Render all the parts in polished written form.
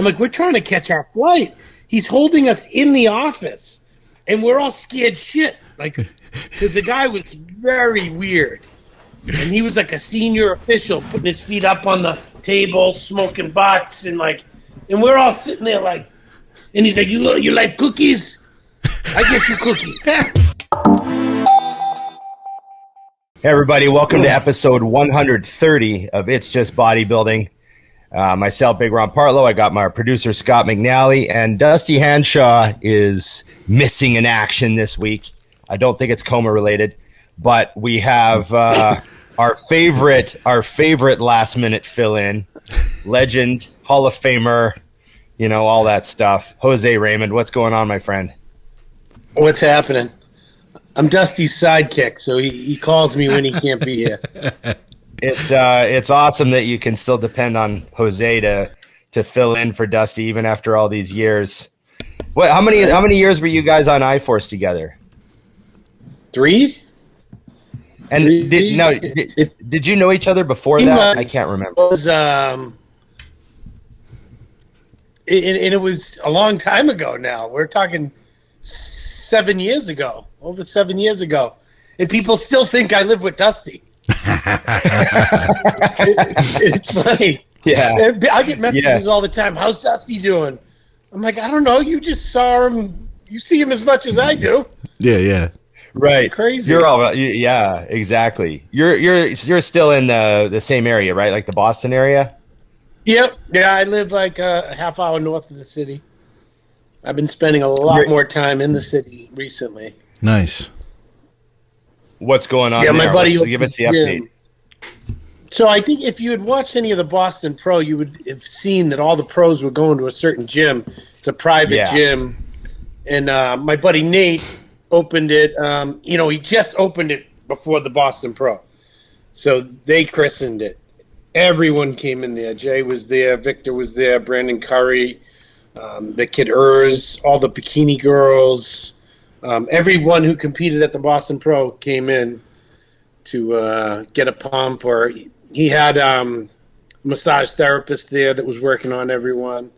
I'm like, we're trying to catch our flight. He's holding us in the office, and we're all scared shit. Like, because the guy was very weird. And he was like a senior official, putting his feet up on the table, smoking butts, and we're all sitting there like, and he's like, you like cookies? I get you cookies. Hey everybody, welcome to episode 130 of It's Just Bodybuilding. Myself, Big Ron Partlow, I got my producer Scott McNally, and Dusty Hanshaw is missing in action this week. I don't think it's coma related, but we have our favorite last minute fill in, legend, Hall of Famer, all that stuff. Jose Raymond, what's going on, my friend? What's happening? I'm Dusty's sidekick, so he calls me when he can't be here. It's awesome that you can still depend on Jose to fill in for Dusty even after all these years. How many years were you guys on iForce together? 3. And did you know each other before that? I can't remember. It was, and it was a long time ago now. We're talking 7 years ago, over 7 years ago. And people still think I live with Dusty. It's funny. Yeah. I get messages all the time. How's Dusty doing? I'm like, I don't know. You just saw him. You see him as much as I do. Yeah. Right. Crazy. You're all, yeah, exactly. You're still in the same area, right? Like the Boston area? Yep. Yeah, I live like a half hour north of the city. I've been spending a lot more time in the city recently. Nice. What's going on there? My buddy, give us the update. So I think if you had watched any of the Boston Pro, you would have seen that all the pros were going to a certain gym. It's a private gym. And my buddy Nate opened it. He just opened it before the Boston Pro. So they christened it. Everyone came in there. Jay was there. Victor was there. Brandon Curry. The kid Urs. All the bikini girls. Everyone who competed at the Boston Pro came in to get a pump, or he had a massage therapist there that was working on everyone.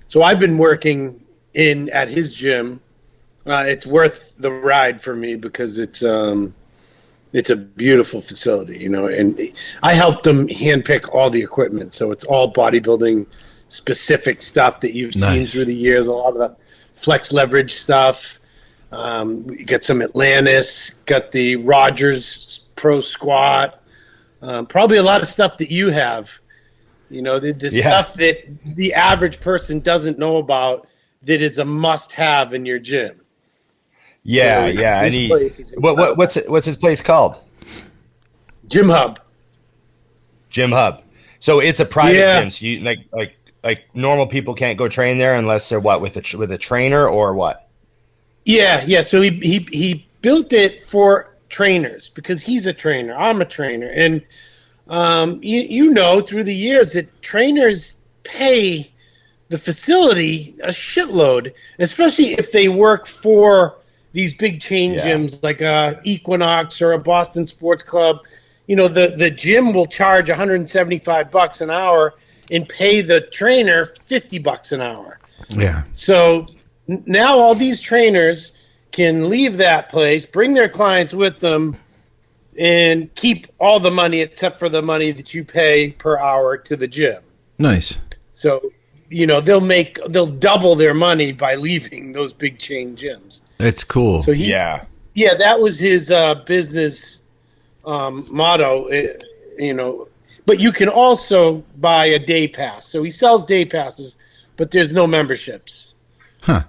So I've been working at his gym. It's worth the ride for me because it's a beautiful facility, and I helped them handpick all the equipment. So it's all bodybuilding specific stuff that you've seen through the years, a lot of the flex leverage stuff. We got some Atlantis, got the Rogers Pro Squat, probably a lot of stuff that you have, the stuff that the average person doesn't know about that is a must-have in your gym. Yeah, so what's his place called? Gym Hub. Gym Hub. So it's a private gym. So you like normal people can't go train there unless they're with a trainer or what? Yeah. So he built it for trainers because he's a trainer. I'm a trainer, and through the years that trainers pay the facility a shitload, especially if they work for these big chain gyms like Equinox or a Boston Sports Club. The gym will charge $175 an hour and pay the trainer $50 an hour. Yeah. So now all these trainers can leave that place, bring their clients with them, and keep all the money except for the money that you pay per hour to the gym. Nice. So, they'll double their money by leaving those big chain gyms. That's cool. So that was his business motto, But you can also buy a day pass. So he sells day passes, but there's no memberships. Huh.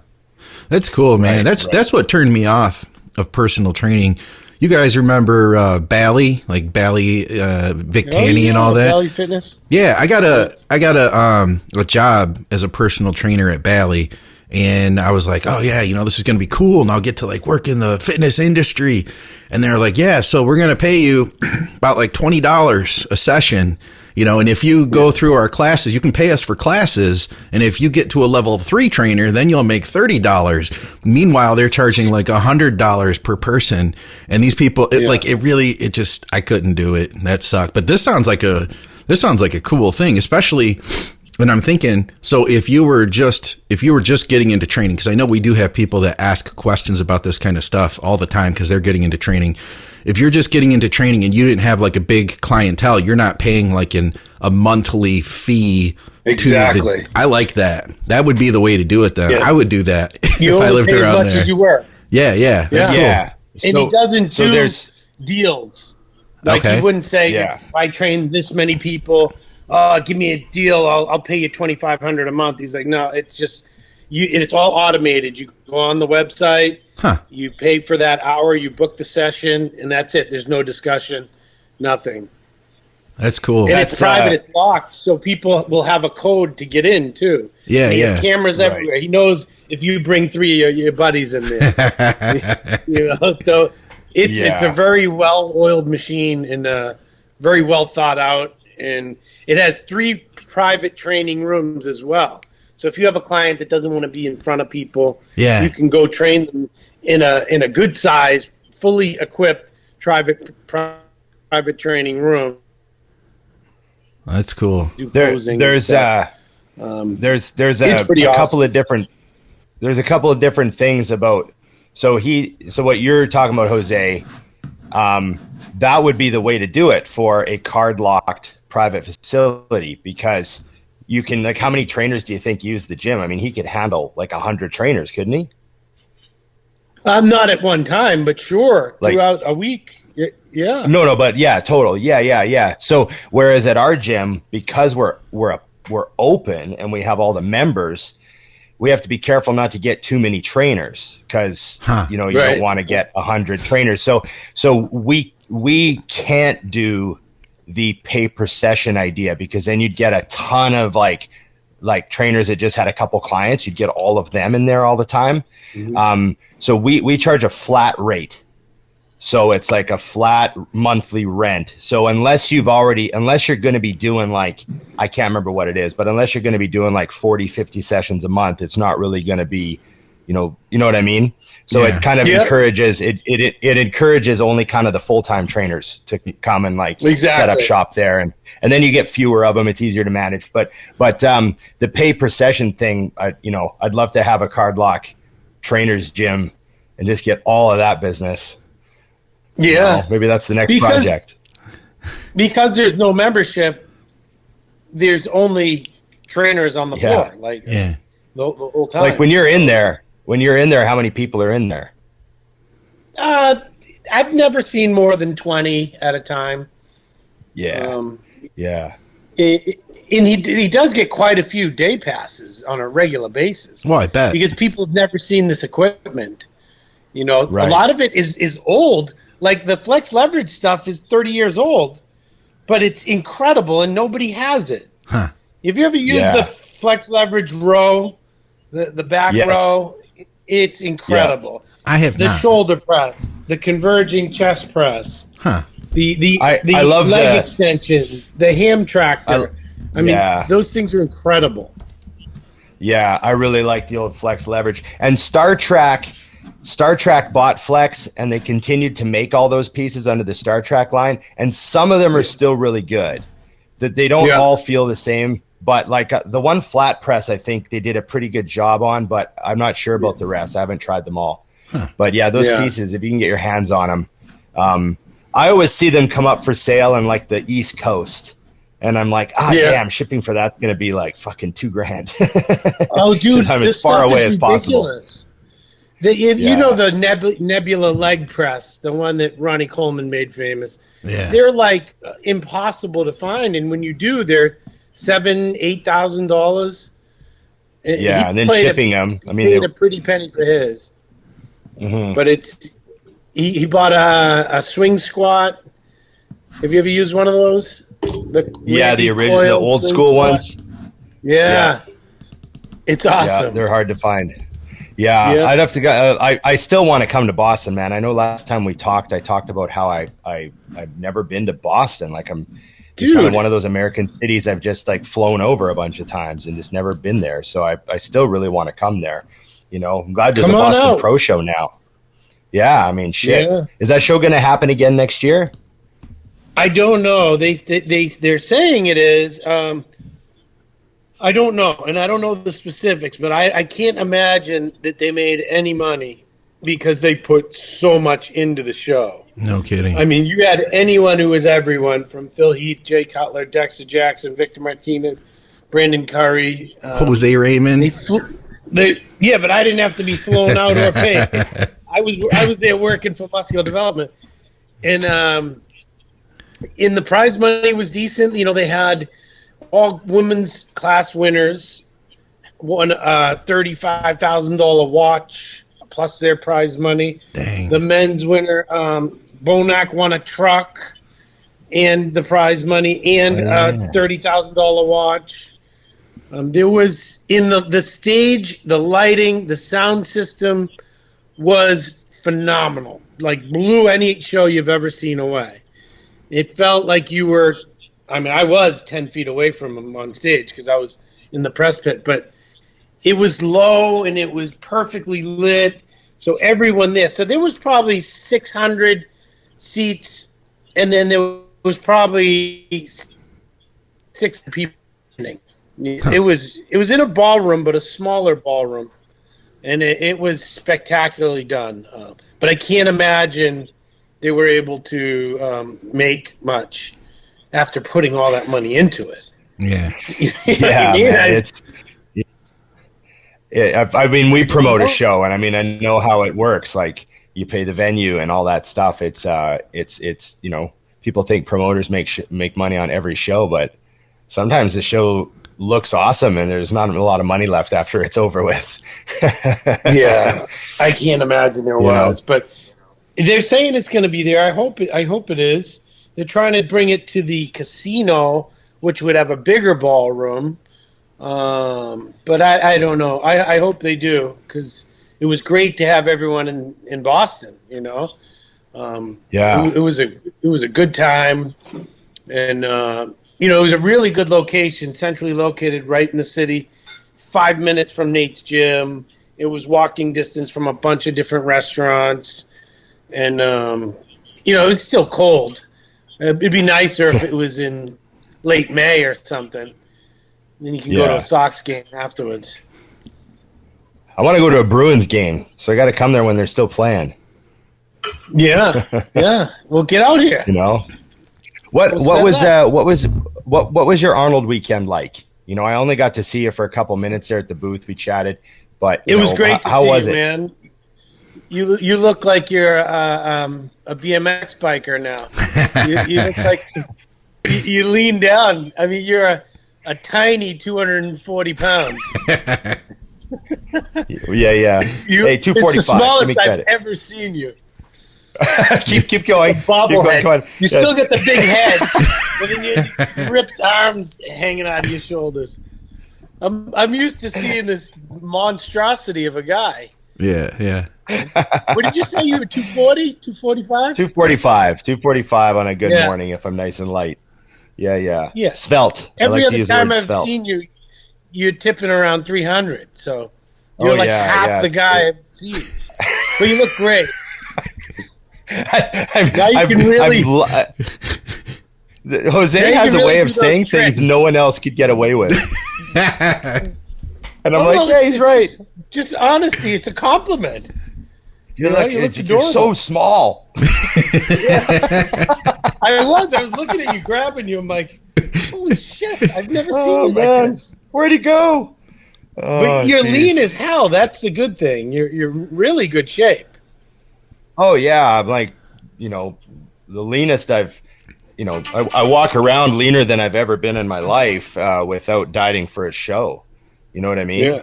That's cool, man. That's what turned me off of personal training. You guys remember Bally, like Bally, Vic Tanny and all that? Bally Fitness? Yeah, I got a job as a personal trainer at Bally, and I was like, oh yeah, this is going to be cool, and I'll get to work in the fitness industry. And they're like, yeah, so we're going to pay you about $20 a session. And if you go through our classes, you can pay us for classes. And if you get to a level 3 trainer, then you'll make $30. Meanwhile, they're charging $100 per person. And these people, I couldn't do it. That sucked. But this sounds like a cool thing, especially And I'm thinking, so if you were just getting into training, because I know we do have people that ask questions about this kind of stuff all the time because they're getting into training. If you're just getting into training and you didn't have like a big clientele, you're not paying like a monthly fee. Exactly. I like that. That would be the way to do it then. Yeah. I would do that You if I lived pay around as much there. as you work. Yeah. That's cool. Yeah. And he doesn't do there's deals. Like Okay. he wouldn't say, if I train this many people, give me a deal. I'll pay you $2,500 a month. He's like, no, it's just you. It's all automated. You go on the website, you pay for that hour, you book the session, and that's it. There's no discussion, nothing. That's cool. And it's private. It's locked, so people will have a code to get in too. Yeah, he has cameras everywhere. He knows if you bring 3 of your buddies in there. So it's a very well-oiled machine and very well thought out. And it has 3 private training rooms as well. So if you have a client that doesn't want to be in front of people, you can go train them in a good size, fully equipped private training room. That's cool. There's a couple of different things about. So what you're talking about, Jose, that would be the way to do it for a card locked private facility, because you can, like, how many trainers do you think use the gym? I mean, he could handle like 100 trainers, couldn't he? Not at one time, but sure, like, throughout a week. Yeah. No, but yeah, total. Yeah. So whereas at our gym, because we're open and we have all the members, we have to be careful not to get too many trainers, because you don't want to get 100 trainers. So we can't do the pay per session idea, because then you'd get a ton of like trainers that just had a couple clients. You'd get all of them in there all the time. Mm-hmm. So we charge a flat rate. So it's like a flat monthly rent. So unless you're going to be doing like, I can't remember what it is, but unless you're going to be doing like 40, 50 sessions a month, it's not really going to be, you know what I mean? So it kind of encourages, it encourages only kind of the full-time trainers to come and like set up shop there. And then you get fewer of them. It's easier to manage. But the pay per session thing, I'd love to have a card lock trainers gym and just get all of that business. Yeah. Maybe that's the next project. Because there's no membership, there's only trainers on the floor. Like the whole time. Like when you're in there, how many people are in there? I've never seen more than 20 at a time. Yeah. And he does get quite a few day passes on a regular basis. Well, I bet. Because people have never seen this equipment. A lot of it is old. Like the flex leverage stuff is 30 years old, but it's incredible and nobody has it. Huh. If you ever used the flex leverage row, the back row, it's incredible. Yeah. I have the shoulder press, the converging chest press, the love leg extension, the ham tractor. I mean, those things are incredible. Yeah, I really like the old flex leverage. And Star Trek bought Flex, and they continued to make all those pieces under the Star Trek line, and some of them are still really good. That they don't all feel the same, but like the one flat press, I think they did a pretty good job on, but I'm not sure about the rest. I haven't tried them all. But those pieces, if you can get your hands on them, I always see them come up for sale in like the East Coast. And I'm like, damn, shipping for that's going to be like fucking $2,000. Oh, dude, I'm as far away as possible. You know the Nebula leg press, the one that Ronnie Coleman made famous. Yeah. They're like impossible to find, and when you do, they're $7,000-$8,000. Yeah, and then shipping them. I mean, paid a pretty penny for his. Mm-hmm. But he bought a swing squat. Have you ever used one of those? The original, the old school squat ones. Yeah, it's awesome. Yeah, they're hard to find. Yeah, I'd have to go. I still want to come to Boston, man. I know last time we talked, I talked about how I've never been to Boston. Like it's kind of one of those American cities I've just like flown over a bunch of times and just never been there. So I still really want to come there. I'm glad there's a Boston Pro Show now. Yeah, I mean, shit. Yeah. Is that show going to happen again next year? I don't know. They're saying it is. I don't know, and I don't know the specifics, but I can't imagine that they made any money because they put so much into the show. No kidding. I mean, you had anyone who was everyone from Phil Heath, Jay Cutler, Dexter Jackson, Victor Martinez, Brandon Curry. Jose Raymond. Yeah, but I didn't have to be flown out or paid. I was there working for Muscular Development. And in the prize money was decent. You know, they had all women's class winners won a $35,000 watch plus their prize money. Dang. The men's winner, Bonac, won a truck and the prize money and a $30,000 watch. There was in the stage, the lighting, the sound system was phenomenal. Like blew any show you've ever seen away. It felt like you were, I mean, I was 10 feet away from him on stage because I was in the press pit, but it was low and it was perfectly lit. So everyone there. So there was probably 600 seats, and then there was probably 6 people. It was in a ballroom, but a smaller ballroom, and it was spectacularly done. But I can't imagine they were able to make much after putting all that money into it. Yeah. I mean, we promote a show, and I mean, I know how it works. Like, you pay the venue and all that stuff. It's you know, people think promoters make money on every show, but sometimes the show looks awesome and there's not a lot of money left after it's over with. Yeah, I can't imagine there was, but they're saying it's going to be there. I hope it is. They're trying to bring it to the casino, which would have a bigger ballroom. But I don't know. I hope they do, because it was great to have everyone in Boston, you know. It was a good time, and you know, it was a really good location, centrally located right in the city, 5 minutes from Nate's gym. It was walking distance from a bunch of different restaurants, and you know, it was still cold. It'd be nicer if it was in late May or something. Then you can go to a Sox game afterwards. I want to go to a Bruins game, so I got to come there when they're still playing. Yeah, yeah. Well, get out here. You know, what was your Arnold weekend like? You know, I only got to see you for a couple minutes there at the booth. We chatted, but it was great to see you, man. You look like you're a BMX biker now. You look like you lean down. I mean, you're a tiny 240 pounds. Yeah. Hey, 245. It's the smallest I've ever seen you. keep going. Bobblehead. Keep going. You still get the big head, but then you ripped arms hanging out of your shoulders. I'm used to seeing this monstrosity of a guy. Yeah. What did you say? You were 240, 245? 245 on a good morning if I'm nice and light. Yeah. Svelte. Every other time I've svelte. seen you, you're tipping around 300. So you're half the guy I've seen. But you look great. Jose has a way of saying things no one else could get away with. And I'm like, yeah, he's right. Just honesty. It's a compliment. You're so small. I was looking at you, grabbing you. I'm like, holy shit, I've never seen you like this. Where'd he go? But you're lean as hell. That's the good thing. You're really good shape. Oh yeah, I'm like, you know, the leanest I've, you know, I walk around leaner than I've ever been in my life without dieting for a show. You know what I mean? Yeah.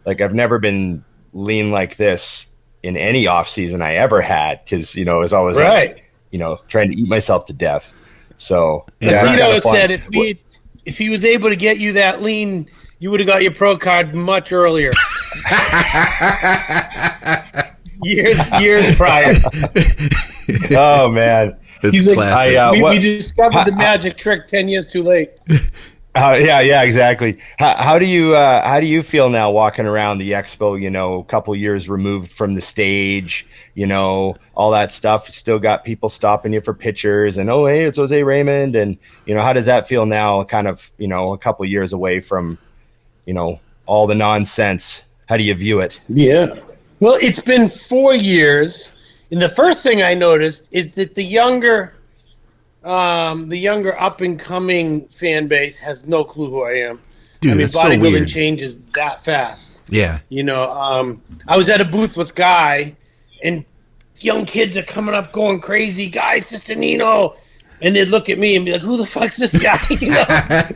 Like, I've never been lean like this in any off season I ever had, because, you know, it was always like, you know, trying to eat myself to death. So Zito said if he was able to get you that lean, you would have got your pro card much earlier. years prior. Oh man, it's classic. We discovered the magic trick 10 years too late. Yeah, exactly. How do you feel now walking around the expo? You know, a couple years removed from the stage. You know, all that stuff. You still got people stopping you for pictures, and oh hey, it's Jose Raymond, and you know, how does that feel now? Kind of, you know, a couple years away from all the nonsense. How do you view it? Yeah. Well, it's been 4 years, and the first thing I noticed is that the younger up and coming fan base has no clue who I am. Dude, I mean, that's so bodybuilding weird. changes that fast. Yeah. I was at a booth with Guy, and young kids are coming up going crazy. Guy, Sister Nino. And they'd look at me and be like, who the fuck's this guy?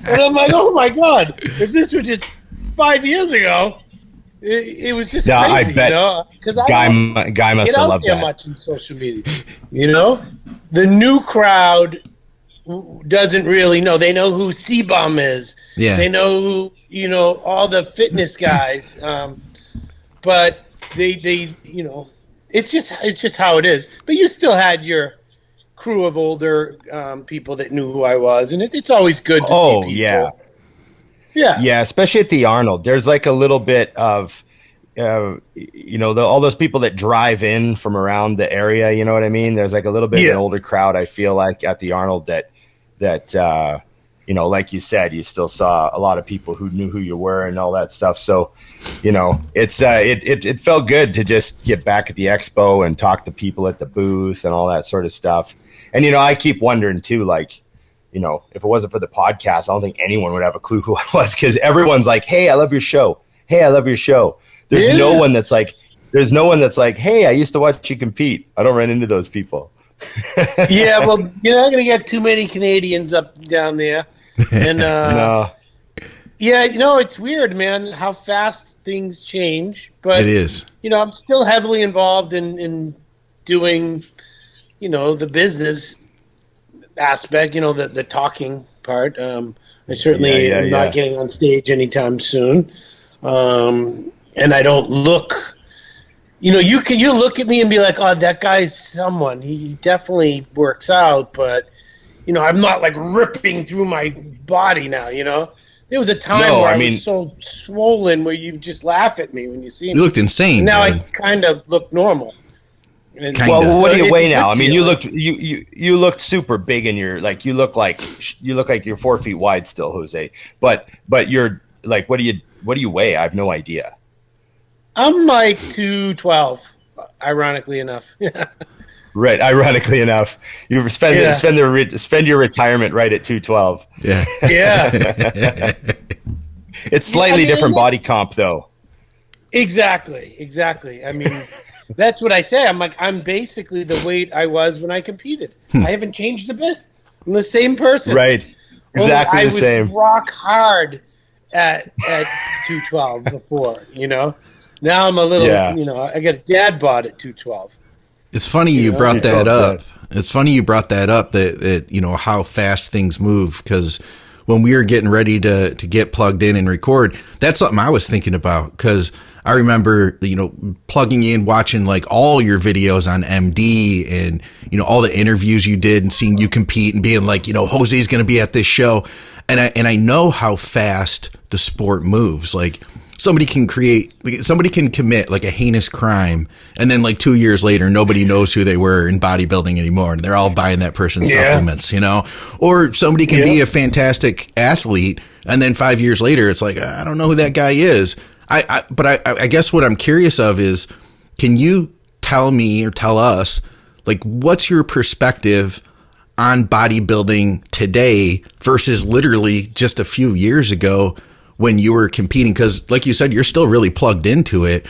And I'm like, oh, my God. If this were just 5 years ago, it was just crazy, I bet because I Guy must have loved that much in social media. The new crowd doesn't really know. They know who C-Bum is. Yeah. They know who, all the fitness guys. But they it's just how it is. But you still had your crew of older people that knew who I was, and it's always good to see people. Yeah, especially at the Arnold. There's like a little bit of, all those people that drive in from around the area. You know what I mean? There's like a little bit of an older crowd. I feel like at the Arnold that like you said, you still saw a lot of people who knew who you were and all that stuff. So, it felt good to just get back at the expo and talk to people at the booth and all that sort of stuff. And, I keep wondering too, like, if it wasn't for the podcast, I don't think anyone would have a clue who I was, because everyone's like, hey, I love your show. Hey, I love your show. There's no one that's like, hey, I used to watch you compete. I don't run into those people. Yeah, well, you're not going to get too many Canadians up down there. And no. Yeah, it's weird, man, how fast things change. But it is. I'm still heavily involved in doing, the business aspect, the talking part. I certainly am not getting on stage anytime soon. And I don't look, you look at me and be like, oh, that guy's someone. He definitely works out, but, I'm not like ripping through my body now, There was a time where I was so swollen where you just laugh at me when you see me. You looked insane. Now dude. I kind of look normal. And well, what do you weigh now? I mean, you looked super big in your, like, you look like you're 4 feet wide still, Jose. But you're like, what do you weigh? I have no idea. I'm like 212, ironically enough. Right, ironically enough, you spend your retirement right at 212. Yeah, yeah. It's slightly different body comp, though. Exactly. I mean, that's what I say. I'm like, I'm basically the weight I was when I competed. I haven't changed a bit. I'm the same person. Right. Exactly the same. I was rock hard at 212 before, Now I'm a little, I got a dad bod at 212. It's funny you brought that up. It's funny you brought that up, that how fast things move, because when we were getting ready to get plugged in and record, that's something I was thinking about, because I remember, plugging in, watching like all your videos on MD and, all the interviews you did and seeing you compete and being like, Jose's going to be at this show. And I know how fast the sport moves. Like somebody can commit like a heinous crime, and then like 2 years later, nobody knows who they were in bodybuilding anymore. And they're all buying that person's supplements, or somebody can be a fantastic athlete, and then 5 years later, it's like, I don't know who that guy is. But I guess what I'm curious of is, can you tell me or tell us, like, what's your perspective on bodybuilding today versus literally just a few years ago when you were competing? Because like you said, you're still really plugged into it.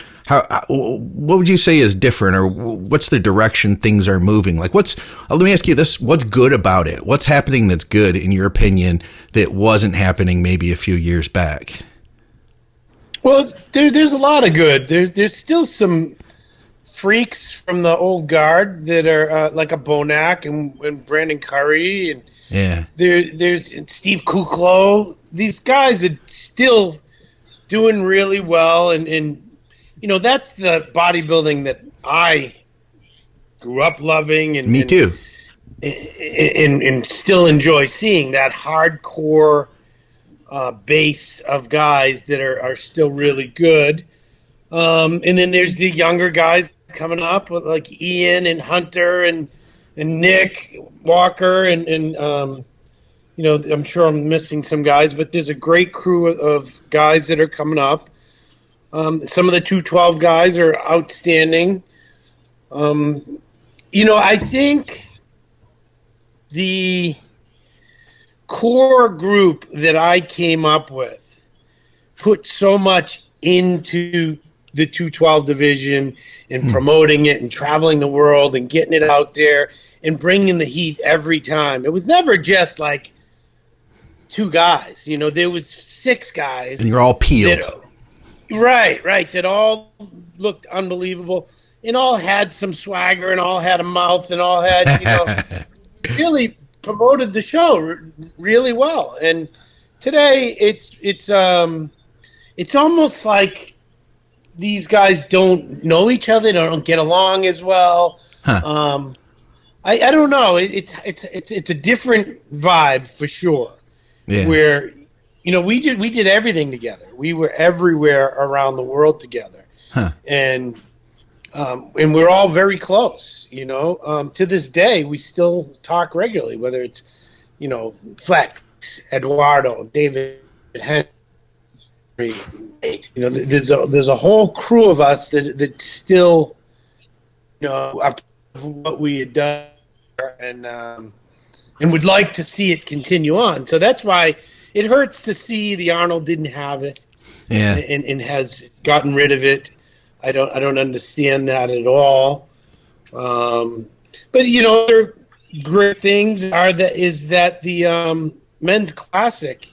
What would you say is different, or what's the direction things are moving? Like, let me ask you this, what's good about it? What's happening that's good in your opinion that wasn't happening maybe a few years back? Well, there's a lot of good. There's still some freaks from the old guard that are like a Bonac and Brandon Curry, and there's Steve Kuklo. These guys are still doing really well, and that's the bodybuilding that I grew up loving, and me too, and still enjoy seeing that hardcore base of guys that are still really good. And then there's the younger guys coming up with like Ian and Hunter and Nick Walker and You know, I'm sure I'm missing some guys, but there's a great crew of guys that are coming up. Some of the 212 guys are outstanding. You know, I think the core group that I came up with put so much into the 212 division and promoting it and traveling the world and getting it out there and bringing the heat every time. It was never just like 2 guys. You know, there was 6 guys. And you're all peeled. Right. That all looked unbelievable and all had some swagger and all had a mouth and all had, you know, really promoted the show really well. And today it's almost like these guys don't know each other. They don't get along as well. Huh. I don't know. It's a different vibe for sure. Yeah. Where, you know, we did everything together. We were everywhere around the world together. Huh. And we're all very close, you know. To this day, we still talk regularly, whether it's, you know, Flex, Eduardo, David, Henry. You know, there's a whole crew of us that still, you know, are what we had done and would like to see it continue on. So that's why it hurts to see the Arnold didn't have it, and has gotten rid of it. I don't understand that at all. But you know, other great things is that the men's classic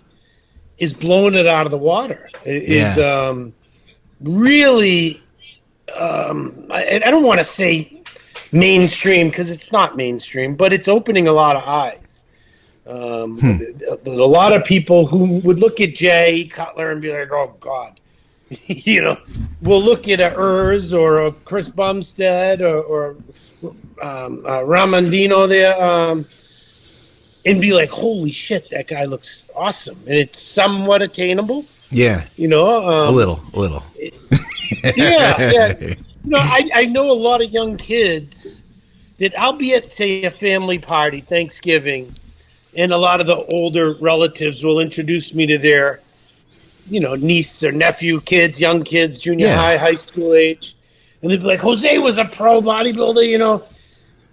is blowing it out of the water. Is really, I don't want to say mainstream because it's not mainstream, but it's opening a lot of eyes. There's a lot of people who would look at Jay Cutler and be like, "Oh God," you know. We'll look at a Urs or a Chris Bumstead or Ramondino there. And be like, holy shit, that guy looks awesome. And it's somewhat attainable. Yeah. You know? A little. Yeah. You know, I know a lot of young kids that I'll be at, say, a family party, Thanksgiving, and a lot of the older relatives will introduce me to their, you know, niece or nephew kids, young kids, junior high school age. And they'd be like, Jose was a pro bodybuilder, you know?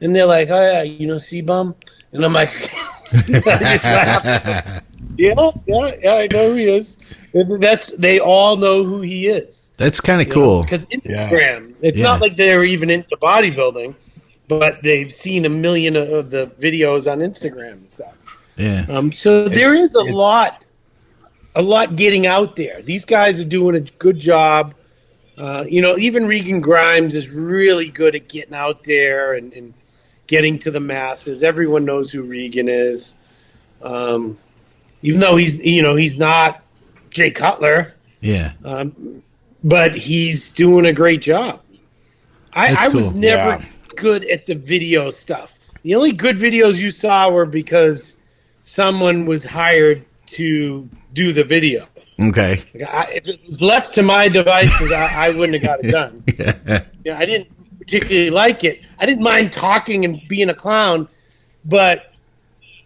And they're like, oh, yeah, you know, C-Bum? And I'm like... I just laugh. Yeah, I know who he is. They all know who he is. That's kind of cool. Because Instagram, it's not like they're even into bodybuilding, but they've seen a million of the videos on Instagram and stuff. Yeah. So there is a lot getting out there. These guys are doing a good job. You know, even Regan Grimes is really good at getting out there and getting to the masses. Everyone knows who Regan is. Even though he's not Jay Cutler. Yeah. But he's doing a great job. I was never good at the video stuff. The only good videos you saw were because someone was hired to do the video. Okay. If it was left to my devices, I wouldn't have got it done. I didn't particularly like it. I didn't mind talking and being a clown, but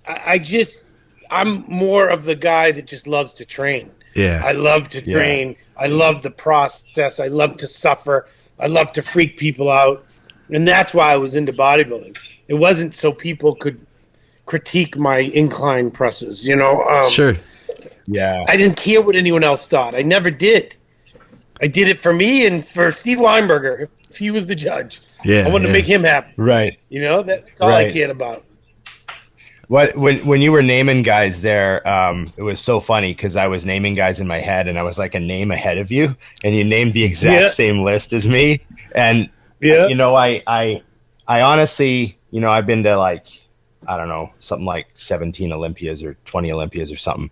I'm more of the guy that just loves to train. Yeah. I love to train. I love the process. I love to suffer. I love to freak people out. And that's why I was into bodybuilding. It wasn't so people could critique my incline presses, you know? Sure. Yeah. I didn't care what anyone else thought. I never did. I did it for me and for Steve Weinberger. If he was the judge, I wanted to make him happy. Right. You know, that's all I cared about. When you were naming guys there, it was so funny because I was naming guys in my head and I was like a name ahead of you and you named the exact same list as me. And, you know, I honestly, you know, I've been to like, I don't know, something like 17 Olympias or 20 Olympias or something.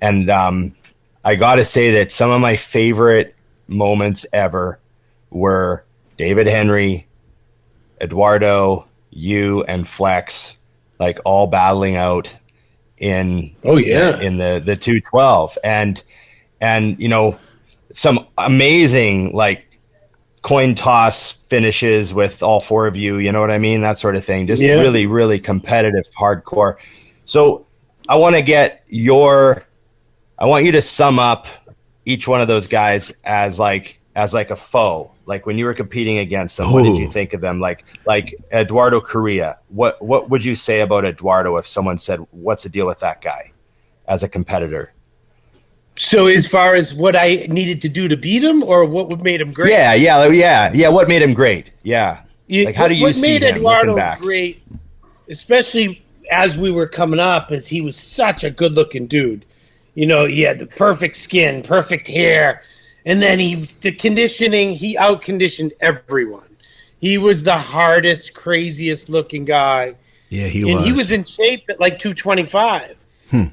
And I got to say that some of my favorite moments ever were David Henry, Eduardo, you, and Flex, like all battling out in the 212, and you know, some amazing like coin toss finishes with all 4 of you. You know what I mean? That sort of thing. Just really, really competitive, hardcore. So I want you to sum up each one of those guys as like a foe. Like when you were competing against them, what did you think of them? Like Eduardo Corrêa. What would you say about Eduardo if someone said, "What's the deal with that guy?" as a competitor? So as far as what I needed to do to beat him, or what made him great? Yeah. What made him great? Yeah. Like how do you see him Eduardo looking back? Great, especially as we were coming up, is he was such a good-looking dude. You know, he had the perfect skin, perfect hair. And then the conditioning, he out-conditioned everyone. He was the hardest, craziest looking guy. Yeah, he was. And he was in shape at like 225.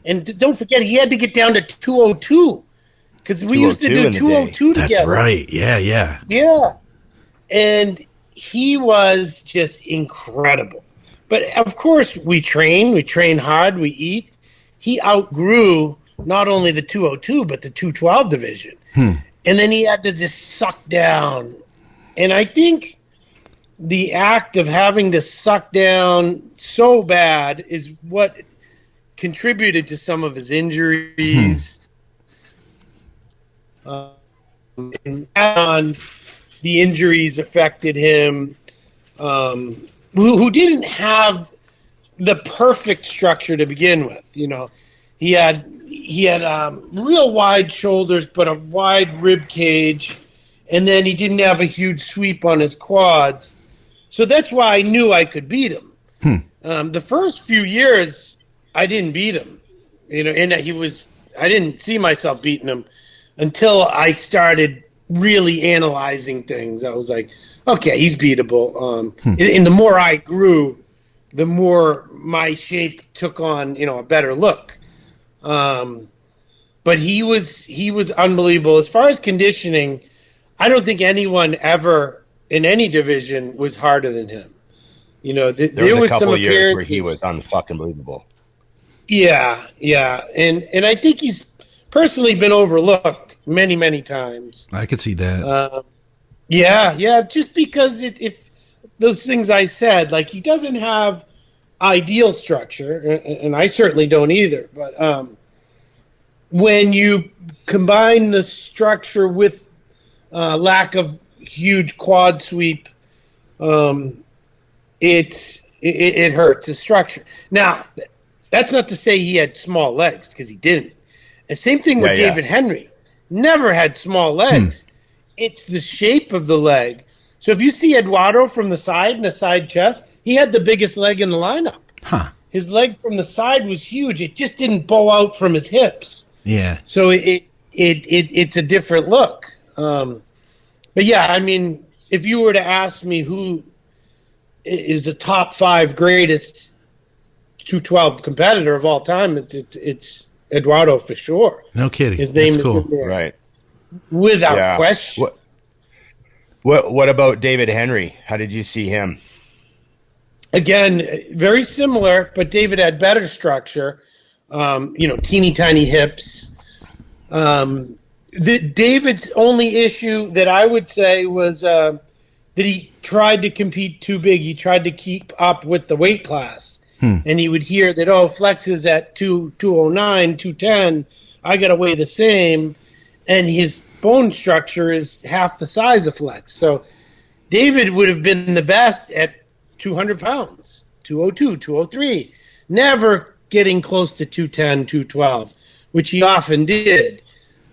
And don't forget, he had to get down to 202. Because we used to do 202 together. That's right. Yeah. Yeah. And he was just incredible. But, of course, we train hard, we eat. He outgrew not only the 202, but the 212 division. And then he had to just suck down. And I think the act of having to suck down so bad is what contributed to some of his injuries. And on the injuries affected him, who didn't have the perfect structure to begin with. You know, he had real wide shoulders, but a wide rib cage, and then he didn't have a huge sweep on his quads. So that's why I knew I could beat him. The first few years, I didn't beat him. You know, and I didn't see myself beating him until I started really analyzing things. I was like, okay, he's beatable. And the more I grew, the more my shape took on, you know, a better look. But he was unbelievable. As far as conditioning, I don't think anyone ever in any division was harder than him. You know, there was a couple some years where he was unfucking believable. Yeah, and I think he's personally been overlooked many, many times. I could see that. Yeah, just because if those things I said, like he doesn't have ideal structure, and I certainly don't either. But when you combine the structure with lack of huge quad sweep, it hurts his structure. Now, that's not to say he had small legs, because he didn't. The same thing with David Henry. Never had small legs. It's the shape of the leg. So if you see Eduardo from the side and a side chest, he had the biggest leg in the lineup. His leg from the side was huge. It just didn't bow out from his hips. Yeah. So it's a different look. But yeah, I mean, if you were to ask me who is the top 5 greatest 212 competitor of all time, it's Eduardo for sure. No kidding. His name That's cool. is in there. Right. Without question. What about David Henry? How did you see him? Again, very similar, but David had better structure. Teeny tiny hips. David's only issue that I would say was that he tried to compete too big. He tried to keep up with the weight class. And he would hear that, Flex is at 209, 210. I got to weigh the same. And his bone structure is half the size of Flex. So David would have been the best at 200 pounds, 202, 203. Never getting close to 210, 212, which he often did.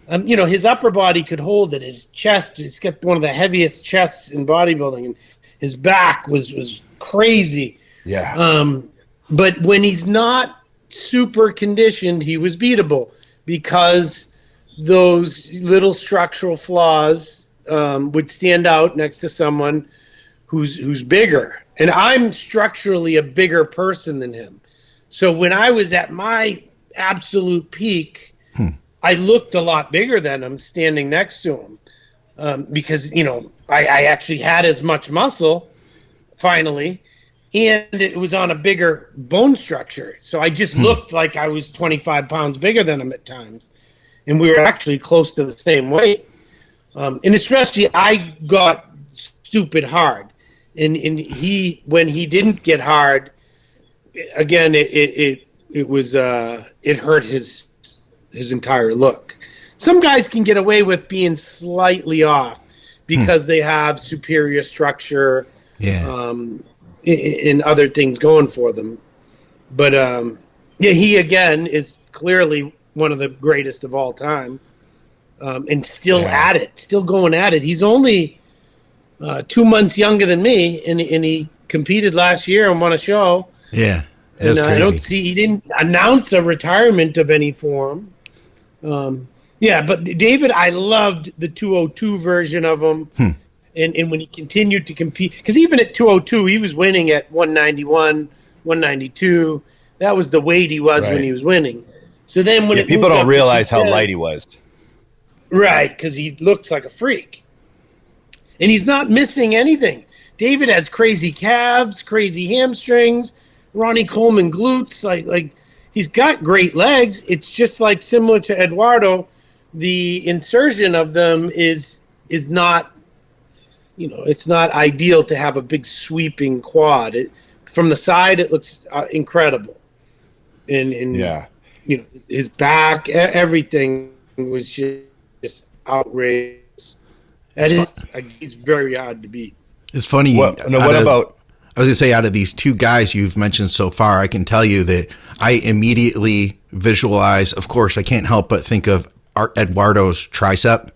His upper body could hold it. His chest, he's got one of the heaviest chests in bodybuilding. And his back was crazy. Yeah. But when he's not super conditioned, he was beatable because those little structural flaws would stand out next to someone who's bigger. And I'm structurally a bigger person than him. So when I was at my absolute peak, I looked a lot bigger than him standing next to him because, I actually had as much muscle finally. And it was on a bigger bone structure. So I just looked like I was 25 pounds bigger than him at times. And we were actually close to the same weight. And especially I got stupid hard. And when he didn't get hard, again, it it hurt his entire look. Some guys can get away with being slightly off because they have superior structure, and other things going for them. But he again is clearly one of the greatest of all time, and still at it, still going at it. He's only 2 months younger than me, and he competed last year and won a show. Yeah, and he didn't announce a retirement of any form. But David, I loved the 202 version of him. And when he continued to compete, because even at 202, he was winning at 191, 192. That was the weight he was when he was winning. So then when people don't realize how light he was. Right, because he looks like a freak. And he's not missing anything. David has crazy calves, crazy hamstrings, Ronnie Coleman glutes. Like he's got great legs. It's just like similar to Eduardo, the insertion of them is not, it's not ideal to have a big sweeping quad. From the side, it looks incredible. And his back, everything was just outrageous. He's very hard to beat. It's funny. I was going to say, out of these two guys you've mentioned so far, I can tell you that I immediately visualize, of course, I can't help but think of Eduardo's tricep.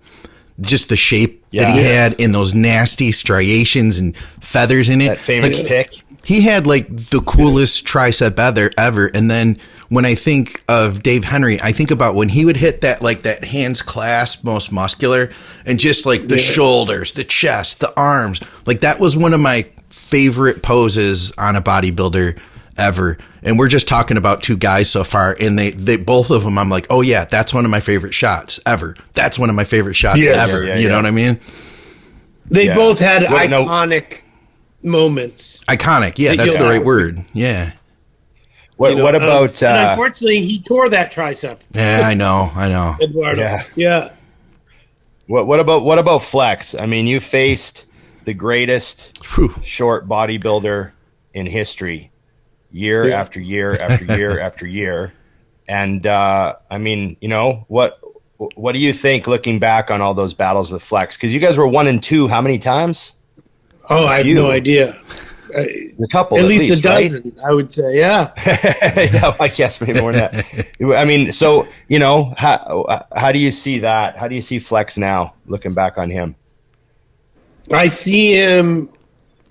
Just the shape that he had in those nasty striations and feathers in it. That famous pick. He had like the coolest tricep ever. And then when I think of Dave Henry, I think about when he would hit that hands clasp, most muscular, and just like the shoulders, the chest, the arms. Like that was one of my favorite poses on a bodybuilder ever. And we're just talking about two guys so far, and they both of them, I'm like, oh yeah, that's one of my favorite shots ever. That's one of my favorite shots ever. You know what I mean? They both had iconic moments. Iconic, that's the right word. Yeah. What about? And unfortunately, he tore that tricep. Yeah, I know. Eduardo. Yeah. What about Flex? I mean, you faced the greatest short bodybuilder in history. Year after year after year after year. And, I mean, what do you think looking back on all those battles with Flex? Because you guys were 1 and 2 how many times? Oh, I have no idea. A couple, at least a dozen, right? I would say, yeah. I guess maybe more than that. I mean, so, how do you see that? How do you see Flex now, looking back on him? I see him,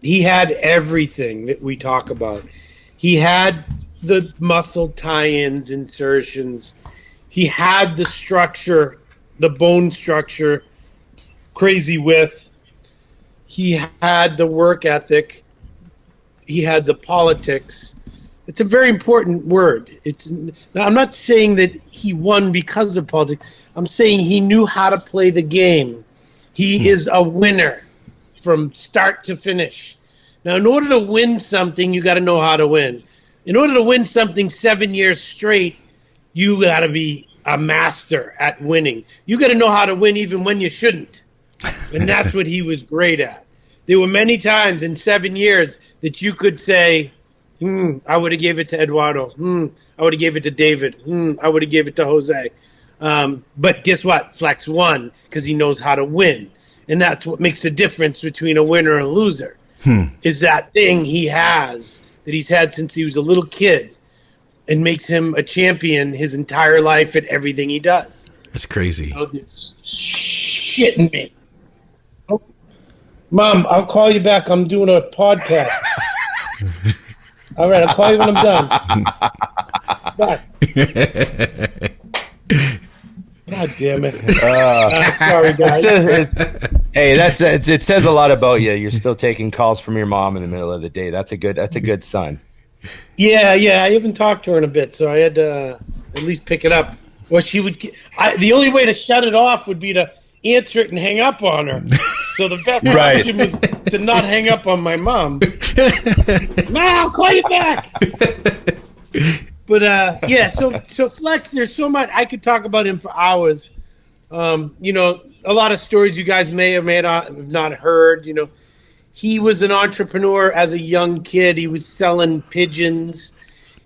he had everything that we talk about. He had the muscle tie-ins, insertions. He had the structure, the bone structure, crazy width. He had the work ethic. He had the politics. It's a very important word. Now, I'm not saying that he won because of politics. I'm saying he knew how to play the game. He is a winner from start to finish. Now, in order to win something, you got to know how to win. In order to win something 7 years straight, you got to be a master at winning. You got to know how to win even when you shouldn't. And that's what he was great at. There were many times in 7 years that you could say, I would have gave it to Eduardo. I would have gave it to David. I would have gave it to Jose. But guess what? Flex won because he knows how to win. And that's what makes the difference between a winner and a loser. Is that thing he has that he's had since he was a little kid and makes him a champion his entire life at everything he does. That's crazy. Oh, shitting me. Oh. Mom, I'll call you back. I'm doing a podcast. All right, I'll call you when I'm done. Bye. God damn it. Sorry, guys. It says a lot about you. You're still taking calls from your mom in the middle of the day. That's a good sign. Yeah. I haven't talked to her in a bit, so I had to at least pick it up. Well, she would. The only way to shut it off would be to answer it and hang up on her. So the best option was to not hang up on my mom. No, I'll call you back. But so Flex, there's so much I could talk about him for hours. A lot of stories you guys may or may not have not heard. He was an entrepreneur as a young kid. He was selling pigeons.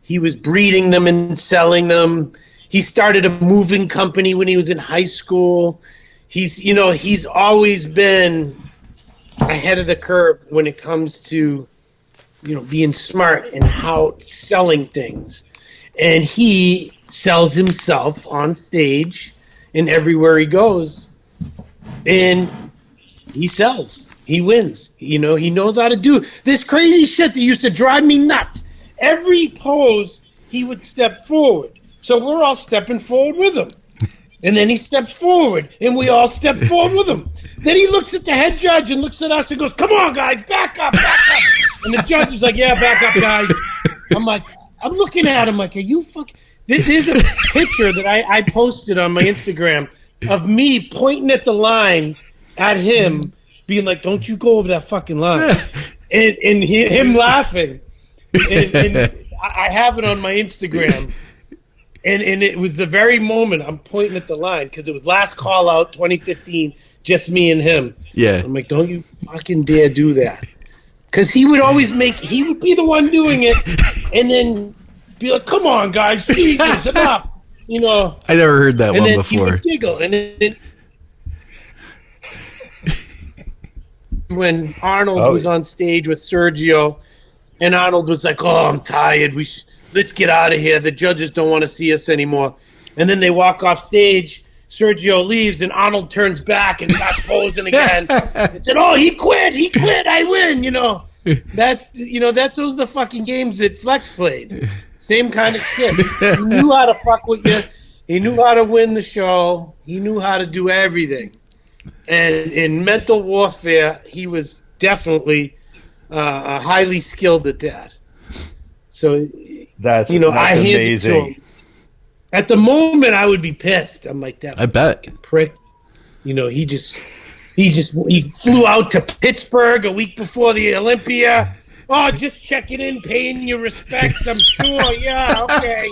He was breeding them and selling them. He started a moving company when he was in high school. He's always been ahead of the curve when it comes to, being smart and how selling things. And he sells himself on stage and everywhere he goes. And he sells. He wins. He knows how to do this crazy shit that used to drive me nuts. Every pose, he would step forward. So we're all stepping forward with him. And then he steps forward, and we all step forward with him. Then he looks at the head judge and looks at us and goes, "Come on, guys, back up, back up." And the judge is like, "Yeah, back up, guys." I'm looking at him like, "Are you fucking..." There's a picture that I posted on my Instagram of me pointing at the line at him, being like, "Don't you go over that fucking line." and him laughing. And I have it on my Instagram. And it was the very moment I'm pointing at the line, because it was last call out 2015, just me and him. Yeah. I'm like, don't you fucking dare do that. Because he would be the one doing it, and then be like, "Come on, guys, Jesus, enough." I never heard that and one then before. He would giggle. And then when Arnold was on stage with Sergio, and Arnold was like, "Oh, I'm tired. Let's get out of here. The judges don't want to see us anymore." And then they walk off stage. Sergio leaves, and Arnold turns back and starts posing again. And said, "Oh, he quit. I win." Those are the fucking games that Flex played. Same kind of shit. He knew how to fuck with you. He knew how to win the show. He knew how to do everything. And in mental warfare, he was definitely highly skilled at that. So that's I amazing. Handed to him. At the moment, I would be pissed. I'm like, that. I bet. Prick. He flew out to Pittsburgh a week before the Olympia. "Oh, just checking in, paying your respects. I'm sure. Yeah, okay."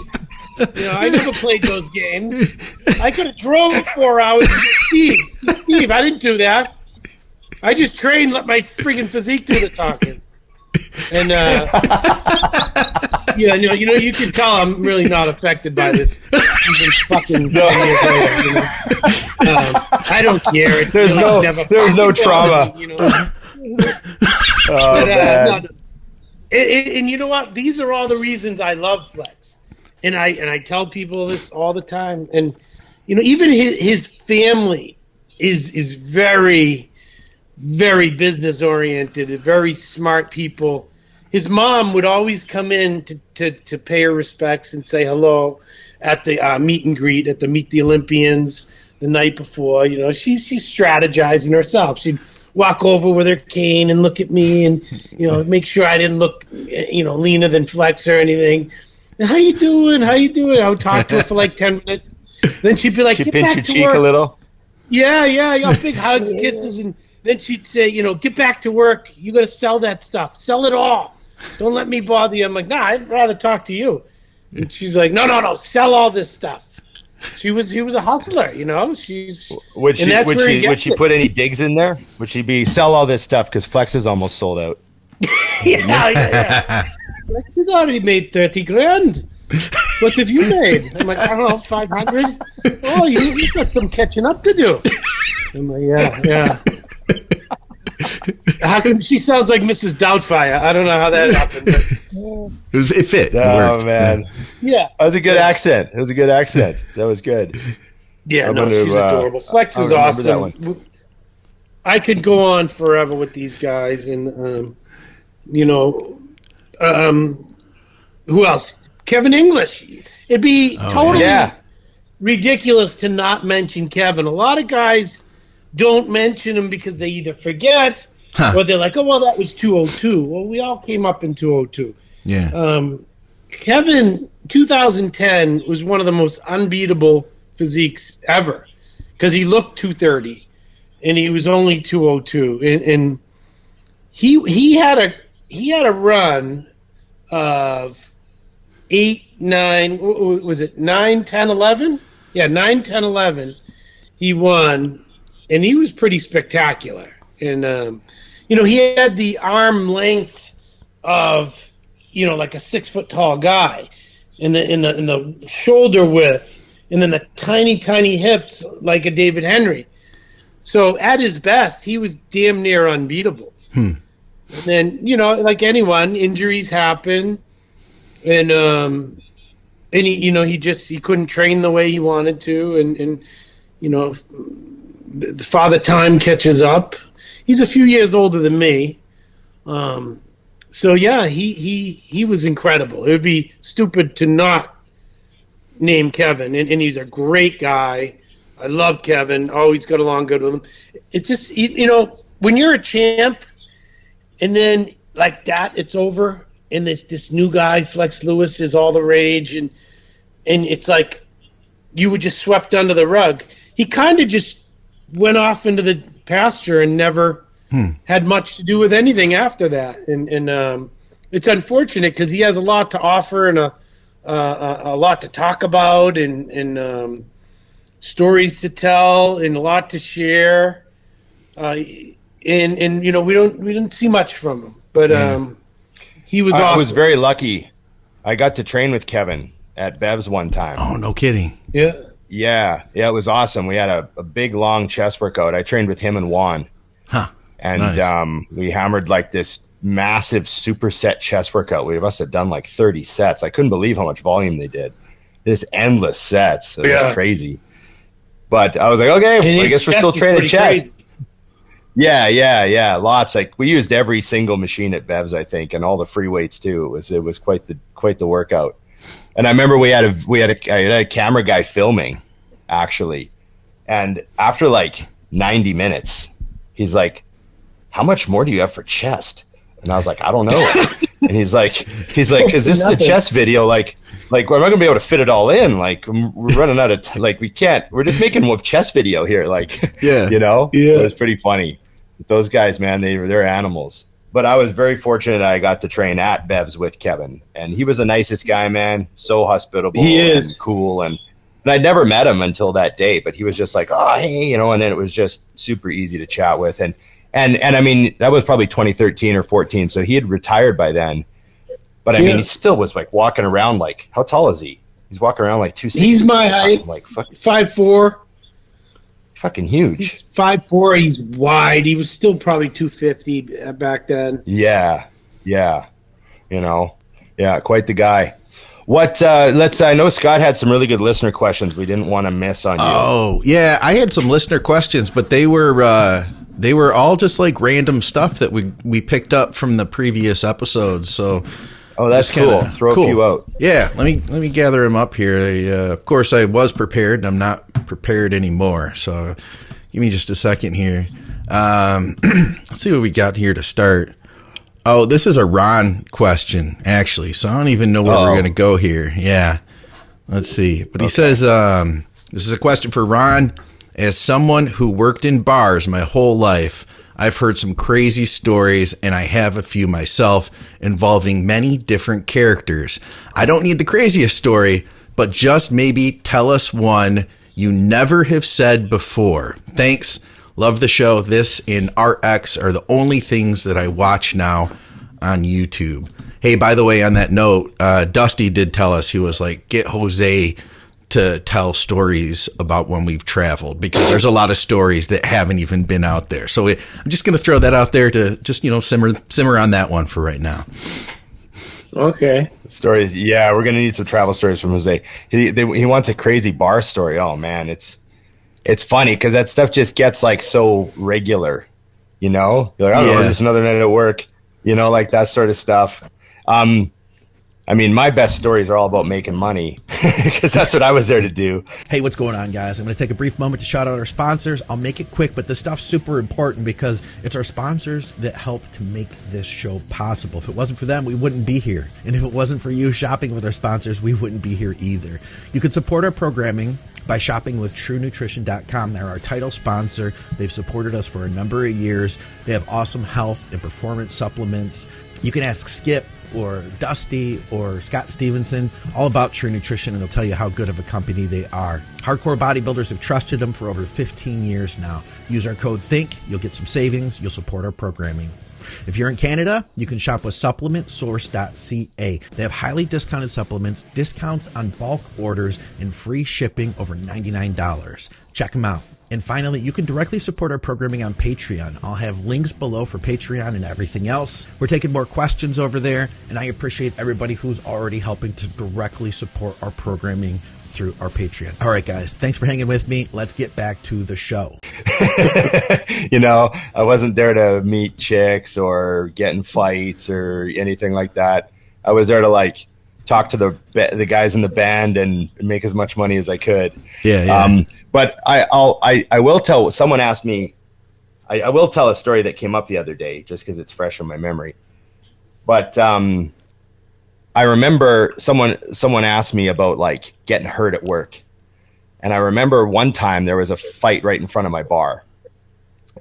I never played those games. I could have drove 4 hours. Steve, I didn't do that. I just trained, let my freaking physique do the talking. And you can tell I'm really not affected by this. Even fucking I don't care. There's no trauma. And you know what? These are all the reasons I love Flex. And I tell people this all the time. And even his family is very, very business oriented, very smart people. His mom would always come in to pay her respects and say hello at the meet and greet at the Meet the Olympians the night before. She's strategizing herself. She'd walk over with her cane and look at me and make sure I didn't look leaner than Flex or anything. "How you doing? I would talk to her for like 10 minutes. Then she'd be like, she "Get pinch back your to cheek work." a little. Yeah, big hugs, kisses, and then she'd say, "Get back to work. You got to sell that stuff. Sell it all. Don't let me bother you." I'm like, "Nah, I'd rather talk to you." And she's like, No, sell all this stuff." He was a hustler, Would she put any digs in there? Would she be sell all this stuff because Flex is almost sold out? Yeah. Flex has already made 30 grand. What have you made? I'm like, I don't know, 500. Oh, you got some catching up to do. I'm like, yeah. How come she sounds like Mrs. Doubtfire? I don't know how that happened. It fit. It worked. Man. Yeah. That was a good accent. That was good. Yeah, she's adorable. Flex is awesome. I could go on forever with these guys. And, who else? Kevin English. It'd be totally ridiculous to not mention Kevin. A lot of guys don't mention him because they either forget or they're like, "Oh, well, that was 202. Well, we all came up in 202. Yeah. Kevin, 2010 was one of the most unbeatable physiques ever because he looked 230 and he was only 202. And he had a run of 8, 9, was it 9, 10, 11? Yeah, 9, 10, 11. He won. And he was pretty spectacular. And, he had the arm length of, like a 6 foot tall guy. in the shoulder width, and then the tiny hips like a David Henry. So at his best, he was damn near unbeatable. And then, like anyone, injuries happen, and he couldn't train the way he wanted to, and the Father Time catches up. He's a few years older than me. So yeah, he was incredible. It would be stupid to not name Kevin, and he's a great guy. I love Kevin. Always got along good with him. It's just, when you're a champ and then like that, it's over, and this new guy, Flex Lewis, is all the rage, and it's like you were just swept under the rug. He kind of just went off into the pasture and never had much to do with anything after that. And it's unfortunate because he has a lot to offer and a lot to talk about and stories to tell and a lot to share. We didn't see much from him, but he was awesome. I was very lucky. I got to train with Kevin at Bev's one time. Oh, no kidding. Yeah, it was awesome. We had a big, long chest workout. I trained with him and Juan. And nice. We hammered like this massive superset chest workout. We must have done like 30 sets. I couldn't believe how much volume they did. This endless sets. It was crazy. But I was like, okay, I guess we're still training chest. Crazy. Yeah. Lots. Like we used every single machine at Bev's, I think, and all the free weights too. It was quite the workout. And I remember I had a camera guy filming, actually. And after like 90 minutes, he's like, how much more do you have for chest? And I was like, I don't know. And he's like, is this the chest video? Like, we're not going to be able to fit it all in. Like, we're running out of we can't. We're just making a chest video here. Like, Yeah. It was pretty funny. Those guys, man, they're animals. But I was very fortunate I got to train at Bev's with Kevin. And he was the nicest guy, man. So hospitable. He is. And cool. And I'd never met him until that day. But he was just like, oh, hey, and then it was just super easy to chat with. And I mean, that was probably 2013 or 14. So he had retired by then. But I mean, he still was like walking around like, how tall is he? He's walking around like 260. He's my height. Like 5'4". Fucking huge. 5'4". He's wide. He was still probably 250 back then. Yeah. Quite the guy. What? I know Scott had some really good listener questions we didn't want to miss on you. Oh yeah, I had some listener questions, but they were all just like random stuff that we picked up from the previous episodes. So. Oh, that's cool. Throw a few out. Yeah, let me gather them up here. Of course, I was prepared, and I'm not prepared anymore. So, give me just a second here. Let's see what we got here to start. Oh, this is a Ron question, actually. So I don't even know where we're going to go here. Yeah, let's see. But he says this is a question for Ron. As someone who worked in bars my whole life, I've heard some crazy stories, and I have a few myself, involving many different characters. I don't need the craziest story, but just maybe tell us one you never have said before. Thanks. Love the show. This and RX are the only things that I watch now on YouTube. Hey, by the way, on that note, Dusty did tell us, he was like, get Jose to tell stories about when we've traveled, because there's a lot of stories that haven't even been out there. So I'm just going to throw that out there to just, simmer on that one for right now. Okay. Stories. Yeah, we're going to need some travel stories from Jose. He wants a crazy bar story. Oh man, it's funny because that stuff just gets like so regular, You're like, oh, just another night at work, like that sort of stuff. I mean, my best stories are all about making money because that's what I was there to do. Hey, what's going on, guys? I'm going to take a brief moment to shout out our sponsors. I'll make it quick, but this stuff's super important because it's our sponsors that help to make this show possible. If it wasn't for them, we wouldn't be here. And if it wasn't for you shopping with our sponsors, we wouldn't be here either. You can support our programming by shopping with TrueNutrition.com. They're our title sponsor. They've supported us for a number of years. They have awesome health and performance supplements. You can ask Skip or Dusty or Scott Stevenson all about True Nutrition, and they'll tell you how good of a company they are. Hardcore bodybuilders have trusted them for over 15 years now. Use our code THINK. You'll get some savings. You'll support our programming. If you're in Canada, you can shop with supplementsource.ca. They have highly discounted supplements, discounts on bulk orders, and free shipping over $99. Check them out. And finally, you can directly support our programming on Patreon. I'll have links below for Patreon and everything else. We're taking more questions over there, and I appreciate everybody who's already helping to directly support our programming through our Patreon. All right, guys, thanks for hanging with me. Let's get back to the show. You know, I wasn't there to meet chicks or get in fights or anything like that. I was there to like talk to the guys in the band and make as much money as I could. Yeah. But I will tell. Someone asked me. I will tell a story that came up the other day, just because it's fresh in my memory. But I remember someone asked me about like getting hurt at work. And I remember one time there was a fight right in front of my bar.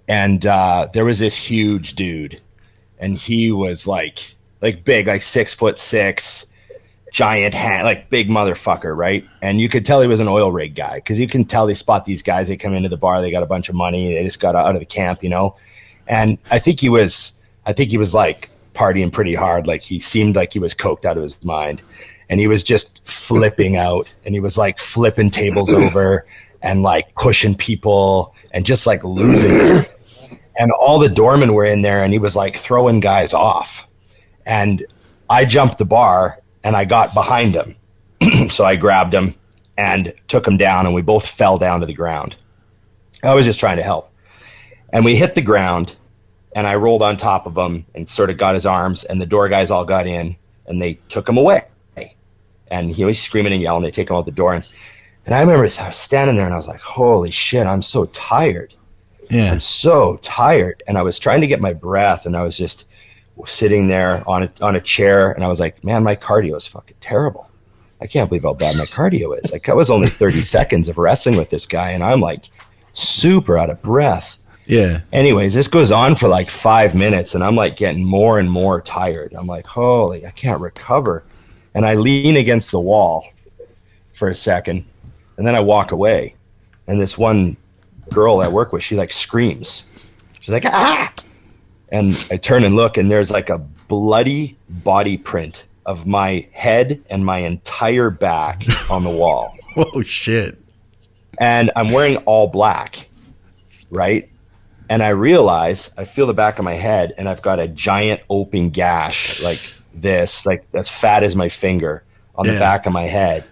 And there was this huge dude. And he was like big, like 6'6", giant hand, like big motherfucker, right? And you could tell he was an oil rig guy, because you can tell they spot these guys, they come into the bar, they got a bunch of money, they just got out of the camp, you know? And I think he was like partying pretty hard. Like he seemed like he was coked out of his mind. And he was just flipping out, and he was like flipping tables over and like pushing people and just like losing it. And all the doormen were in there, and he was like throwing guys off. And I jumped the bar and I got behind him. So I grabbed him and took him down, and we both fell down to the ground. I was just trying to help. And we hit the ground, and I rolled on top of him and sort of got his arms, and the door guys all got in, and they took him away. And he was screaming and yelling. They take him out the door. And I remember I was standing there, and I was like, holy shit, I'm so tired. Yeah. I'm so tired. And I was trying to get my breath, and I was just sitting there on a chair, and I was like, man, my cardio is fucking terrible. I can't believe how bad my cardio is. Like, I was only 30 seconds of wrestling with this guy, and I'm like super out of breath. Yeah. Anyways, this goes on for like 5 minutes, and I'm like getting more and more tired. I'm like, holy, I can't recover. And I lean against the wall for a second, and then I walk away. And this one girl I work with, she like screams. She's like, ah! And I turn and look, and there's like a bloody body print of my head and my entire back on the wall. Oh, shit. And I'm wearing all black, right? And I realize, I feel the back of my head, and I've got a giant open gash like this, like as fat as my finger on the back of my head.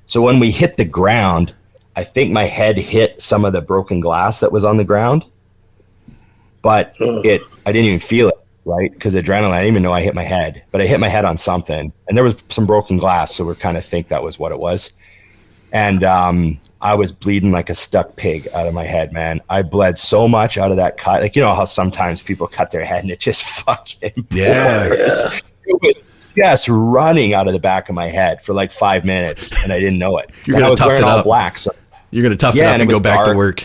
So when we hit the ground, I think my head hit some of the broken glass that was on the ground, but I didn't even feel it, right? Because adrenaline, I didn't even know I hit my head, but I hit my head on something, and there was some broken glass. So we kind of think that was what it was. And I was bleeding like a stuck pig out of my head, man. I bled so much out of that cut. Like, you know how sometimes people cut their head and it just fucking pours. It was just running out of the back of my head for like 5 minutes, and I didn't know it. You're and I gonna was tough wearing it all up. black. So You're going to tough it up and go back to work.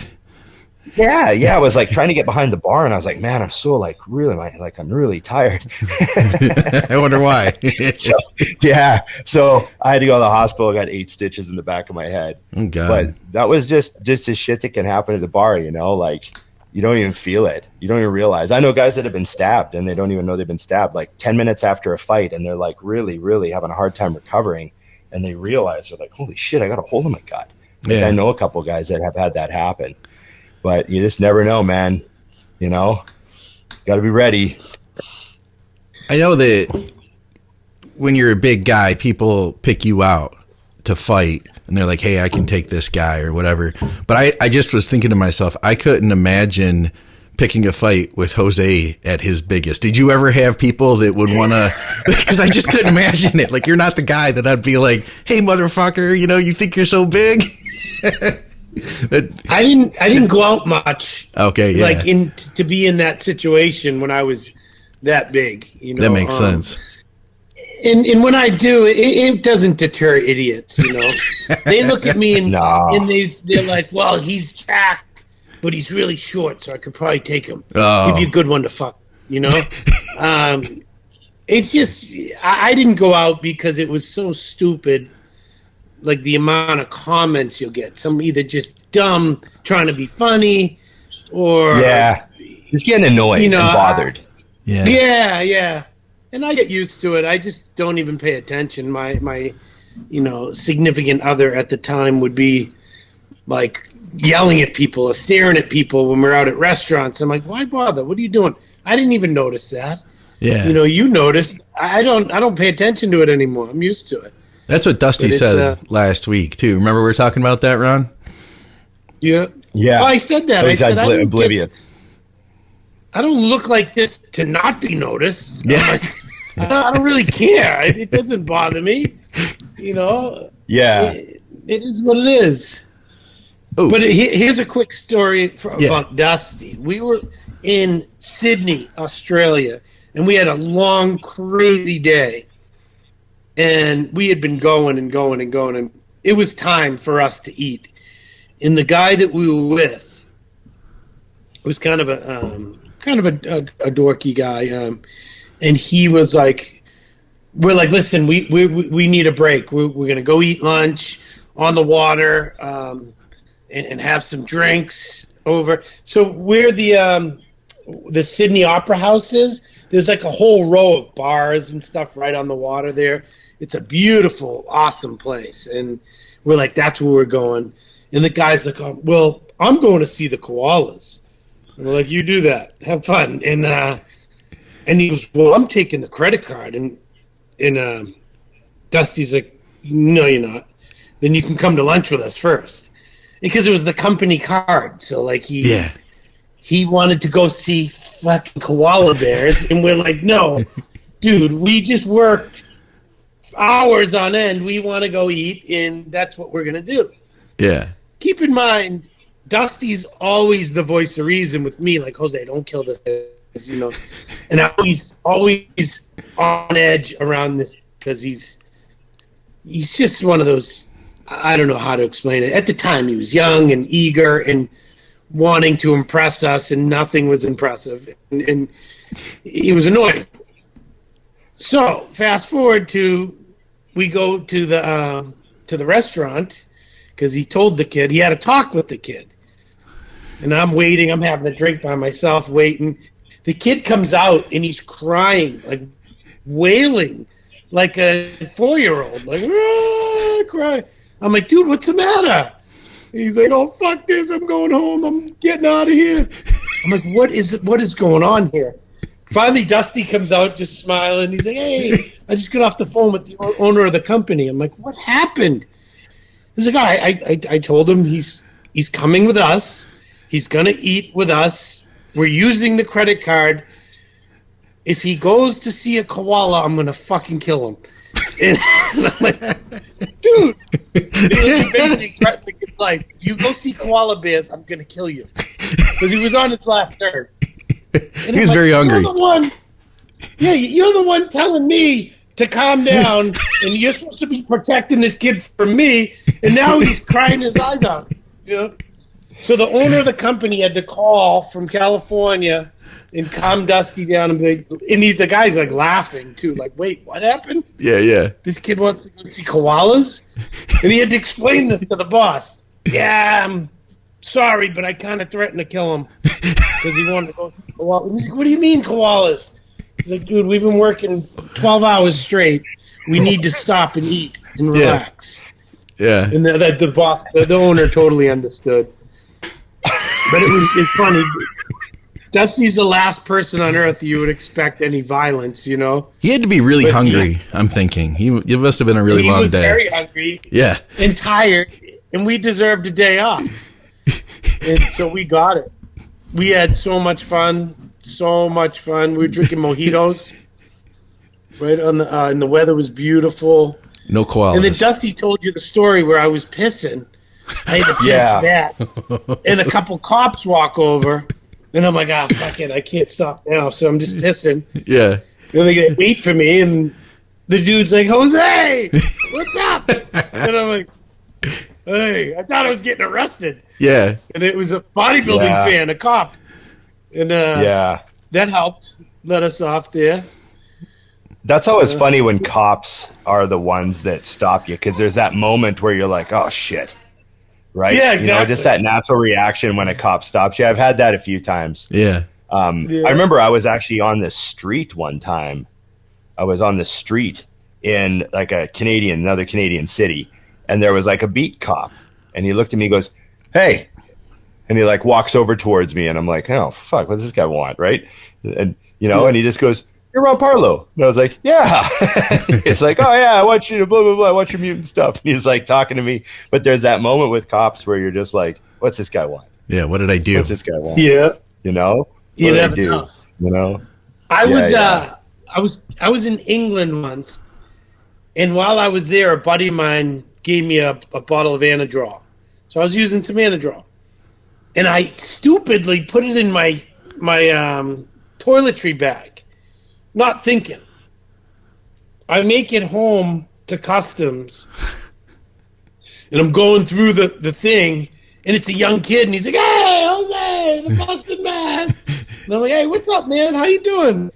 Yeah. I was like trying to get behind the bar, and I was like, man, I'm so like really, like I'm really tired. I wonder why. So I had to go to the hospital. I got 8 stitches in the back of my head. Oh, God. But that was just the shit that can happen at the bar, you know, like you don't even feel it. You don't even realize. I know guys that have been stabbed, and they don't even know they've been stabbed like 10 minutes after a fight, and they're like really, really having a hard time recovering. And they realize, they're like, holy shit, I got a hole in my gut. Like, I know a couple guys that have had that happen. But you just never know, man. You know, got to be ready. I know that when you're a big guy, people pick you out to fight, and they're like, hey, I can take this guy or whatever. But I just was thinking to myself, I couldn't imagine picking a fight with Jose at his biggest. Did you ever have people that would want to, because I just couldn't imagine it. Like, you're not the guy that I'd be like, hey, motherfucker, you know, you think you're so big? I didn't go out much. Okay, yeah. Like to be in that situation when I was that big, you know. That makes sense. And when I do, it doesn't deter idiots, you know. They look at me and they're like, well, he's jacked, but he's really short, so I could probably take him. Give you a good one to fuck, you know. it's just I didn't go out because it was so stupid. Like the amount of comments you'll get, some either just dumb trying to be funny, or just getting annoyed and bothered. Yeah. And I get used to it. I just don't even pay attention. My significant other at the time would be like yelling at people or staring at people when we're out at restaurants. I'm like, why bother? What are you doing? I didn't even notice that. Yeah. You noticed. I don't pay attention to it anymore. I'm used to it. That's what Dusty said last week too. Remember we were talking about that, Ron? Yeah. Yeah. Oh, I said that. I said oblivious. I don't look like this to not be noticed. Yeah. I don't really care. It doesn't bother me. Yeah. It is what it is. Ooh. But here's a quick story about Dusty. We were in Sydney, Australia, and we had a long, crazy day. And we had been going and going and going, and it was time for us to eat. And the guy that we were with was kind of a dorky guy, and he was like, "We're like, listen, we need a break. We're gonna go eat lunch on the water, and have some drinks over." So where the Sydney Opera House is, there's like a whole row of bars and stuff right on the water there. It's a beautiful, awesome place. And we're like, that's where we're going. And the guy's like, oh, well, I'm going to see the koalas. And we're like, you do that. Have fun. And he goes, well, I'm taking the credit card. And Dusty's like, no, you're not. Then you can come to lunch with us first. Because it was the company card. So, like, he wanted to go see fucking koala bears. And we're like, no, dude, we just worked hours on end. We want to go eat, and that's what we're going to do. Yeah. Keep in mind, Dusty's always the voice of reason with me. Like, Jose, don't kill this, And I'm always on edge around this because he's just one of those, I don't know how to explain it. At the time, he was young and eager and wanting to impress us, and nothing was impressive. And he was annoying. So, fast forward to, we go to the restaurant because he told the kid, he had a talk with the kid. And I'm waiting, I'm having a drink by myself, waiting. The kid comes out and he's crying, like wailing, like a 4-year-old, like, crying. I'm like, dude, what's the matter? He's like, oh, fuck this, I'm going home, I'm getting out of here. I'm like, what is going on here? Finally, Dusty comes out just smiling. He's like, hey, I just got off the phone with the owner of the company. I'm like, what happened? He's like, I told him he's coming with us. He's going to eat with us. We're using the credit card. If he goes to see a koala, I'm going to fucking kill him. And I'm like, dude. He basically threatened the kid's life. If you go see koala bears, I'm going to kill you. Because he was on his last nerve. He was very hungry. You're the one telling me to calm down, and you're supposed to be protecting this kid from me, and now he's crying his eyes out. So the owner of the company had to call from California and calm Dusty down, and the guy's like laughing too, like, wait, what happened? Yeah. This kid wants to go see koalas, and he had to explain this to the boss. Yeah, I'm sorry, but I kind of threatened to kill him. Because he wanted to go see koalas. He's like, what do you mean koalas? He's like, dude, we've been working 12 hours straight. We need to stop and eat and relax. Yeah. And the boss, the owner totally understood. But it's funny. Dusty's the last person on earth you would expect any violence, He had to be really hungry, I'm thinking. It must have been a really long day. He was very hungry. Yeah. And tired. And we deserved a day off. And so we got it. We had so much fun. We were drinking mojitos, right on and the weather was beautiful. No koalas. And then Dusty told you the story where I was pissing. I had to piss that, and a couple cops walk over, and I'm like, fuck it, I can't stop now, so I'm just pissing. Yeah. And they wait for me, and the dude's like, Jose, what's up? And I'm like, hey, I thought I was getting arrested. Yeah. And it was a bodybuilding fan, a cop. And that helped. Let us off there. That's always funny when cops are the ones that stop you, because there's that moment where you're like, oh, shit. Right? Yeah, exactly. You know, just that natural reaction when a cop stops you. I've had that a few times. Yeah. I remember I was actually on the street one time. I was on the street in like another Canadian city, and there was like a beat cop, and he looked at me and goes, hey, and he like walks over towards me, and I'm like, oh, fuck, what does this guy want? Right? And, and he just goes, you're Ron Partlow. And I was like, yeah. It's like, oh, yeah, I want you to blah, blah, blah. I want your mutant stuff. And he's like talking to me. But there's that moment with cops where you're just like, what's this guy want? Yeah, what did I do? What's this guy want? Yeah. You know? You what never did I do? know. You know? I was in England once, and while I was there, a buddy of mine gave me a bottle of Anadrol. So I was using some Anadrol. And I stupidly put it in my toiletry bag. Not thinking. I make it home to customs, and I'm going through the thing, and it's a young kid, and he's like, hey, Jose, the busted man. And I'm like, hey, what's up, man? How you doing?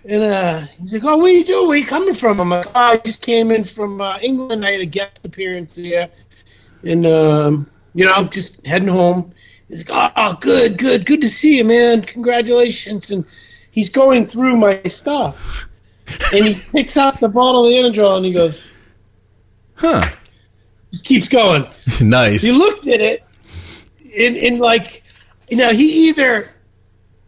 And he's like, oh, where you doing? Where you coming from? I'm like, oh, I just came in from England. I had a guest appearance here, and, I'm just heading home. He's like, oh, good to see you, man. Congratulations. And he's going through my stuff, and he picks up the bottle of Anadrol, and he goes, huh. Just keeps going. Nice. He looked at it, and like, he either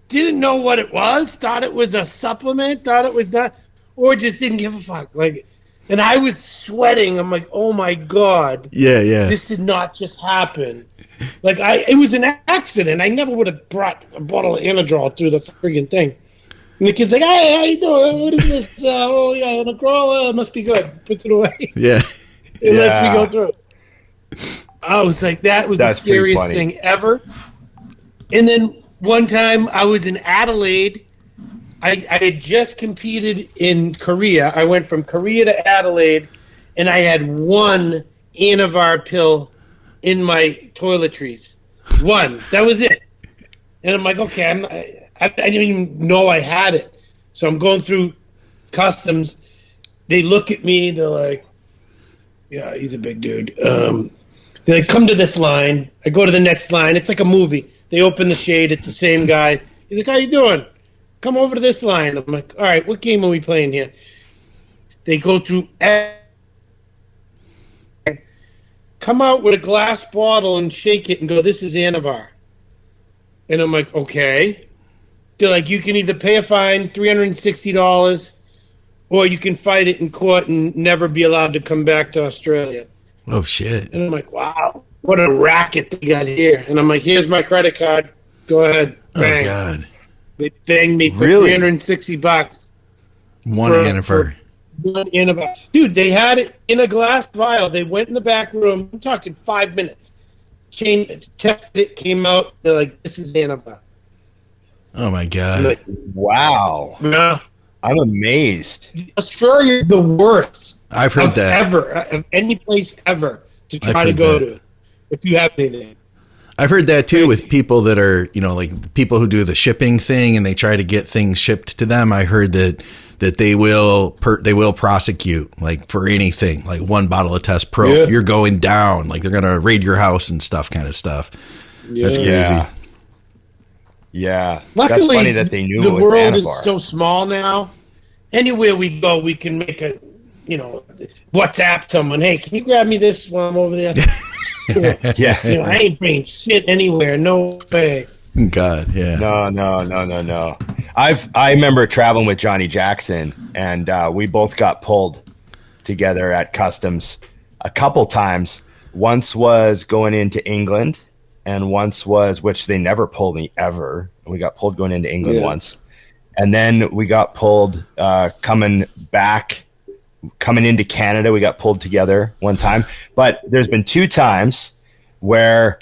didn't know what it was, thought it was a supplement, thought it was not, or just didn't give a fuck. Like, and I was sweating. I'm like, oh my God. Yeah. This did not just happen. Like, it was an accident. I never would have brought a bottle of Anadrol through the friggin' thing. And the kid's like, hey, how you doing? What is this? Oh, yeah, Drol, must be good. Puts it away. Yeah. It lets me go through. I was like, that's the scariest thing ever. And then one time I was in Adelaide. I had just competed in Korea. I went from Korea to Adelaide, and I had one Anavar pill in my toiletries. One. That was it. And I'm like, okay, I didn't even know I had it. So I'm going through customs. They look at me. They're like, yeah, he's a big dude. They're like, come to this line. I go to the next line. It's like a movie. They open the shade. It's the same guy. He's like, how you doing? Come over to this line. I'm like, all right, what game are we playing here? They go through come out with a glass bottle and shake it and go, this is Anavar. And I'm like, okay. They're like, you can either pay a fine, $360, or you can fight it in court and never be allowed to come back to Australia. Oh, shit. And I'm like, wow, what a racket they got here. And I'm like, here's my credit card. Go ahead. Bang. Oh, God. They banged me for $360. One Anavar. Dude, they had it in a glass vial. They went in the back room. I'm talking 5 minutes. Tested it, came out. They're like, this is Anavar. Oh, my God. Like, wow. Yeah. I'm amazed. Australia's the worst. I've heard that. Ever. Of any place ever to try to go to. If you have anything. I've heard that too with people that are, like people who do the shipping thing and they try to get things shipped to them. I heard that they will prosecute like for anything, like one bottle of Test Pro, you're going down. Like they're going to raid your house and kind of stuff. Yeah. That's crazy. Yeah. Luckily, that's funny that they knew the it was world Anavar. is so small now. Anywhere we go, we can make a, WhatsApp someone. Hey, can you grab me this while I'm over there? Yeah. I ain't bringing shit anywhere. No way. God, yeah. No. I remember traveling with Jonnie Jackson, and we both got pulled together at customs a couple times. Once was going into England, and once was, which they never pulled me ever. We got pulled going into England once. And then we got pulled coming into Canada. We got pulled together one time. But there's been 2 times where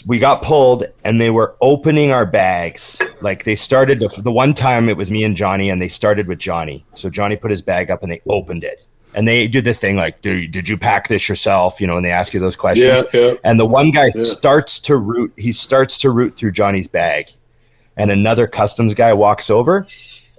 we got pulled and they were opening our bags. Like they started the one time it was me and Jonnie, and they started with Jonnie. So Jonnie put his bag up and they opened it. And they did the thing like, did you pack this yourself? And they ask you those questions. Yeah. And the one guy starts to root through Jonnie's bag. And another customs guy walks over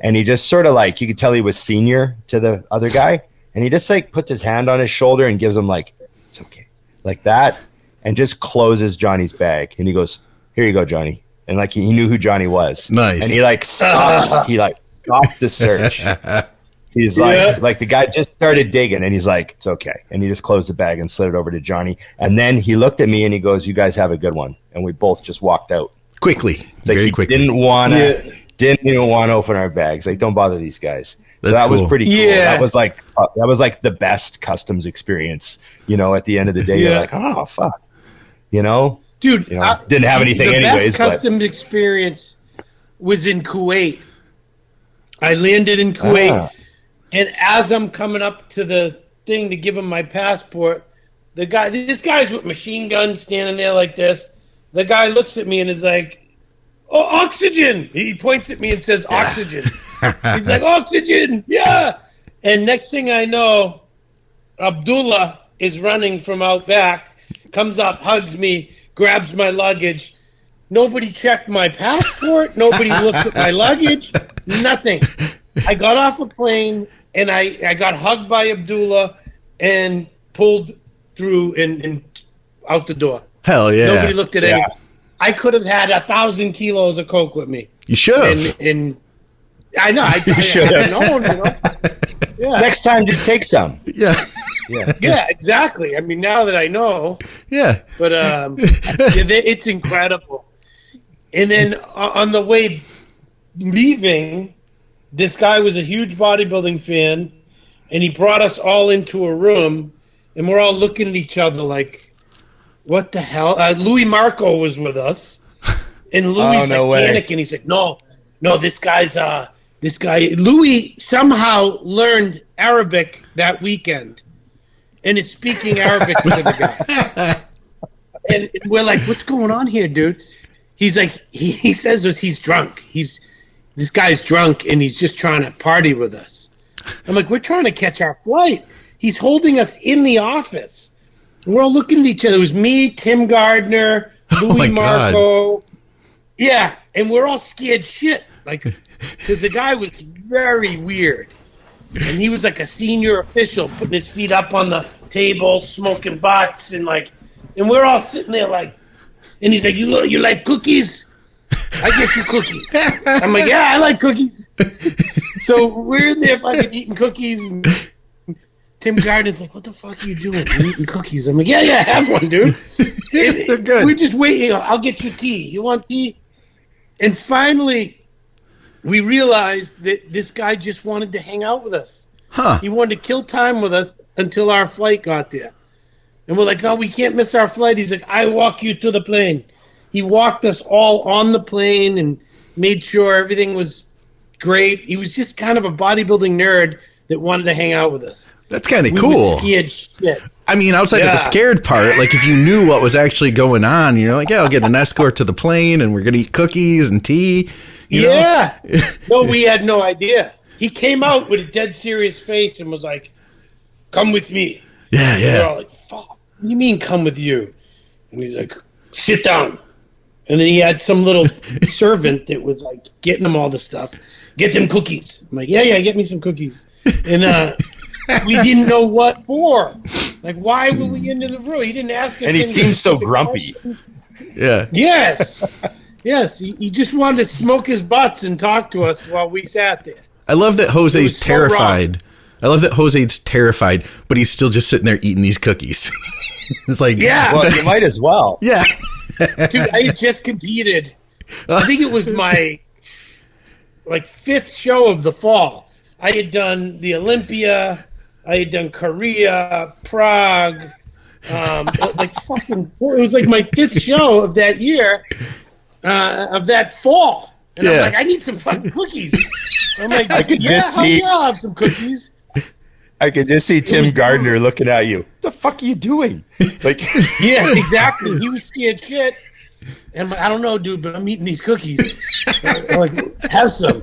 and he just sort of like, you could tell he was senior to the other guy, and he just like puts his hand on his shoulder and gives him like, it's okay, like that, and just closes Johnny's bag, and he goes, here you go, Johnny. And like he knew who Johnny was. Nice. And he like stopped the search. He's like the guy just started digging, and he's like, it's okay. And he just closed the bag and slid it over to Johnny. And then he looked at me and he goes, you guys have a good one. And we both just walked out. Quickly. It's like Very he quickly. didn't even want to open our bags. Like, don't bother these guys. So That's that was cool. pretty cool. Yeah. That was like the best customs experience. You know, at the end of the day, you're like, oh fuck. You know? Dude, You know, didn't have anything the anyways. best customs experience was in Kuwait. I landed in Kuwait, and as I'm coming up to the thing to give him my passport, this guy's with machine guns standing there like this. The guy looks at me and is like, oh, oxygen. He points at me and says, oxygen. He's like, oxygen, yeah. And next thing I know, Abdullah is running from out back, comes up, hugs me, grabs my luggage. Nobody checked my passport. Nobody looked at my luggage. Nothing. I got off a plane, and I got hugged by Abdullah and pulled through and out the door. Hell yeah. Nobody looked at anything. I could have had 1,000 kilos of coke with me. You should have. And I know. I should have. known, Yeah. Next time, just take some. Yeah. Yeah, exactly. I mean, now that I know, Yeah. but it's incredible. And then on the way leaving, this guy was a huge bodybuilding fan, and he brought us all into a room, and we're all looking at each other like, what the hell? Louis Marco was with us, and Louis panicking. He's like, no, this guy. Louis somehow learned Arabic that weekend and is speaking Arabic to the guy. And we're like, what's going on here, dude? He's like, he says he's drunk. This guy's drunk, and he's just trying to party with us. I'm like, we're trying to catch our flight. He's holding us in the office. We're all looking at each other. It was me, Tim Gardner, Louis Marco. Yeah, and we're all scared shit. Like, because the guy was very weird. And he was like a senior official, putting his feet up on the table, smoking butts, and we're all sitting there like, and he's like, you like cookies? I get you cookies. I'm like, yeah, I like cookies. So we're in there fucking eating cookies, and Tim Gardner's like, what the fuck are you doing? I'm eating cookies. I'm like, yeah, have one, dude. They're good. We're just waiting. I'll get you tea. You want tea? And finally, we realized that this guy just wanted to hang out with us. Huh. He wanted to kill time with us until our flight got there. And we're like, no, we can't miss our flight. He's like, I walk you to the plane. He walked us all on the plane and made sure everything was great. He was just kind of a bodybuilding nerd that wanted to hang out with us. That's kind of We cool. were scared shit. I mean, outside of the scared part, like if you knew what was actually going on, you're like, yeah, I'll get an escort to the plane and we're going to eat cookies and tea. You know? No, we had no idea. He came out with a dead serious face and was like, come with me. Yeah, We're yeah. all like, fuck, what do you mean come with you? And he's like, sit down. And then he had some little servant that was like getting him all the stuff. Get them cookies. I'm like, yeah, get me some cookies. And we didn't know what for. Like, why were we into the room? He didn't ask us. And he seemed so grumpy. Yeah. Yes. He just wanted to smoke his butts and talk to us while we sat there. I love that Jose's so terrified. I love that Jose's terrified, but he's still just sitting there eating these cookies. It's like, Yeah. Well, you might as well. yeah. Dude, I had just competed. I think it was my fifth show of the fall. I had done the Olympia. I had done Korea, Prague. It was like my fifth show of that year, of that fall. And I'm like, I need some fucking cookies. I'm like, I could just see. I'll have some cookies. I could just see Tim Gardner looking at you. What the fuck are you doing? Like, Yeah, exactly. He was scared shit. And I'm like, I don't know, dude, but I'm eating these cookies. I'm like, have some.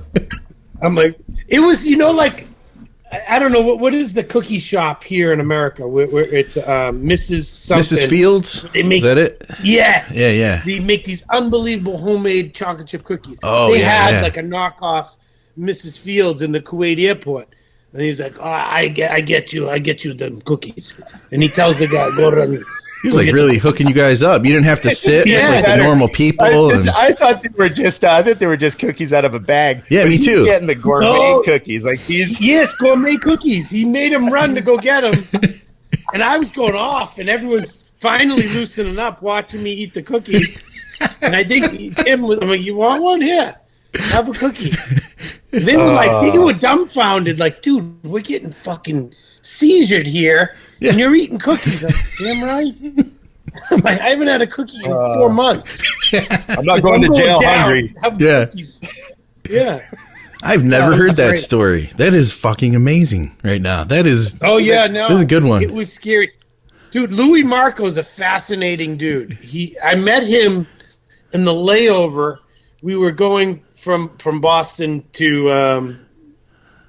I'm like, it was, I don't know, what is the cookie shop here in America where it's Mrs. something. Mrs. Fields? Is that it? Yes. Yeah. They make these unbelievable homemade chocolate chip cookies. Oh, they yeah, had yeah. like a knockoff Mrs. Fields in the Kuwait airport. And he's like, oh, I get you them cookies. And he tells the guy, go run. He's like really hooking you guys up. You didn't have to sit with like the normal people. I thought they were just cookies out of a bag. Yeah, me too. He's getting the gourmet cookies. Like yes, gourmet cookies. He made him run to go get them, and I was going off, and everyone's finally loosening up, watching me eat the cookies. And I think Tim was. I'm like, you want one? Here, have a cookie. And they were dumbfounded, like, dude, we're getting fucking seizured here. Yeah. And you're eating cookies. I'm damn right. I'm like, I haven't had a cookie in 4 months. I'm not going to jail hungry. Yeah. Cookies. Yeah. I've never heard that story. That is fucking amazing right now. That is. Oh, yeah. No. This is a good one. It was scary. Dude, Louis Marco's a fascinating dude. I met him in the layover. We were going from Boston to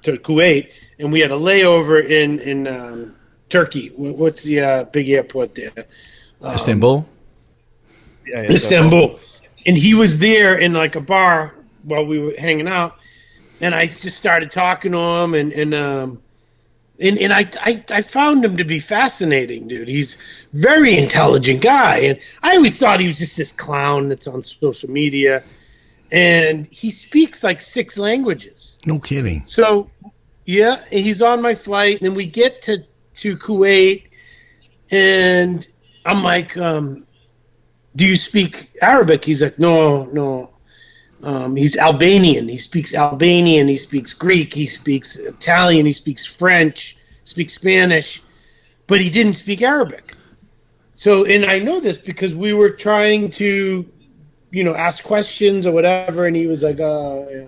Kuwait, and we had a layover in Turkey. What's the big airport there? Istanbul? Yeah, Istanbul. And he was there in like a bar while we were hanging out, and I just started talking to him, and I found him to be fascinating, dude. He's a very intelligent guy, and I always thought he was just this clown that's on social media, and he speaks like 6 languages. No kidding. So, yeah, he's on my flight, and we get to Kuwait, and I'm like, do you speak Arabic? He's like, no. He's Albanian. He speaks Albanian. He speaks Greek. He speaks Italian. He speaks French. Speaks Spanish. But he didn't speak Arabic. So, and I know this because we were trying to, ask questions or whatever, and he was like, yeah.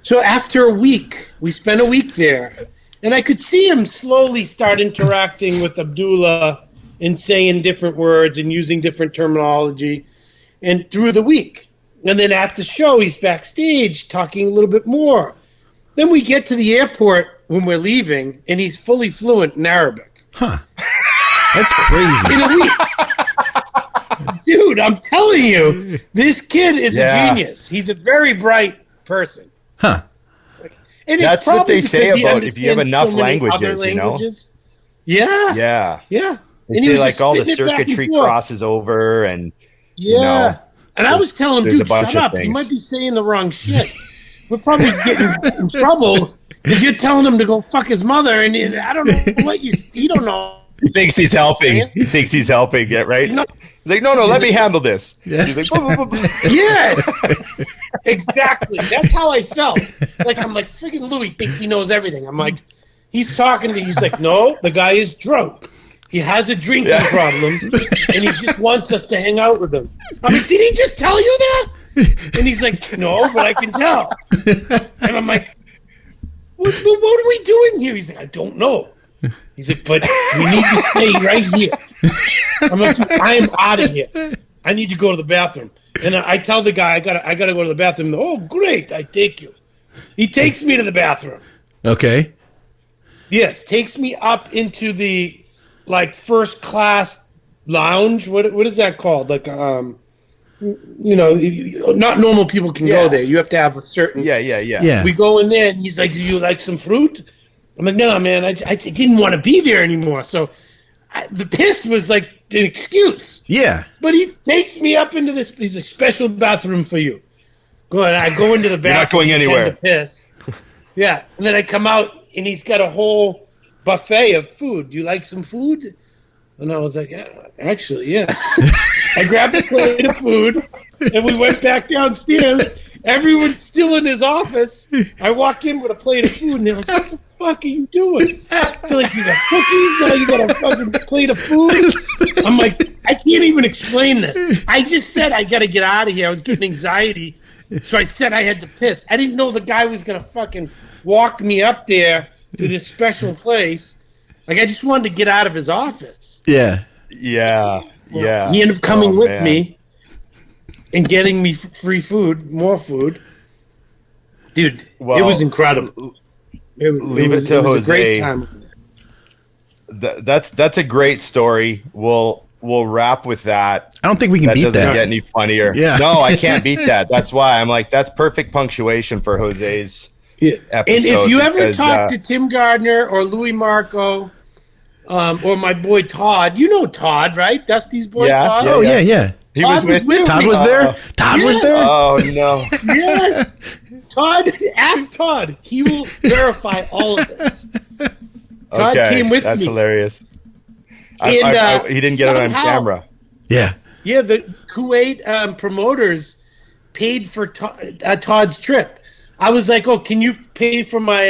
So after a week, we spent a week there, and I could see him slowly start interacting with Abdullah and saying different words and using different terminology, and through the week. And then at the show, he's backstage talking a little bit more. Then we get to the airport when we're leaving, and he's fully fluent in Arabic. Huh. That's crazy. In a week. Dude, I'm telling you, this kid is a genius. He's a very bright person. Huh. And that's what they say about if you have enough languages, Yeah. Yeah. Yeah. They say like all the circuitry crosses over and and I was telling him, dude, shut up. You might be saying the wrong shit. We're probably getting in trouble because you're telling him to go fuck his mother, and I don't know what you don't know. He thinks he's helping. He thinks he's helping it, right? He's like, no, let me handle this. Yeah. He's like, blah. Yes, exactly. That's how I felt. Like, I'm like, freaking Louis thinks he knows everything. I'm like, he's talking to me. He's like, no, the guy is drunk. He has a drinking problem, and he just wants us to hang out with him. I'm like, did he just tell you that? And he's like, no, but I can tell. And I'm like, what are we doing here? He's like, I don't know. He's like, but we need to stay right here. I'm like, dude, I am out of here. I need to go to the bathroom. And I tell the guy, I gotta go to the bathroom. Oh, great, I take you. He takes me to the bathroom. Okay. Yes, takes me up into the first class lounge. What is that called? Like not normal people can go there. You have to have a certain. Yeah. We go in there, and he's like, "Do you like some fruit?" I'm like, "No, man, I didn't want to be there anymore." So the piss was like an excuse. Yeah. But he takes me up into this. He's a special bathroom for you. Go ahead. I go into the bathroom. You're not going anywhere. To piss. Yeah, and then I come out, and he's got a whole buffet of food. Do you like some food? And I was like, yeah, actually, yeah. I grabbed a plate of food, and we went back downstairs. Everyone's still in his office. I walk in with a plate of food, and they're like, what the fuck are you doing? They're like, you got cookies? Now you got a fucking plate of food? I'm like, I can't even explain this. I just said I got to get out of here. I was getting anxiety, so I said I had to piss. I didn't know the guy was going to fucking walk me up there to this special place. Like, I just wanted to get out of his office. Yeah. Yeah. He ended up coming with me and getting me free food, more food. Dude, it was incredible. Leave it to Jose. A great time. That's a great story. We'll wrap with that. I don't think we can beat that. That doesn't get any funnier. Yeah. No, I can't beat that. That's why I'm like, that's perfect punctuation for Jose's Yeah. episode. And if you ever because, talk to Tim Gardner or Louis Marco, or my boy Todd, you know Todd, right? Dusty's boy Todd. Oh yeah. he was with me. Todd was there. Todd was there. Oh no! Yes. Todd, ask Todd. He will verify all of this. Todd came with that's me. hilarious. And, he didn't get it on camera. Yeah. Yeah, the Kuwait promoters paid for Todd's trip. I was like, "Oh, can you pay for my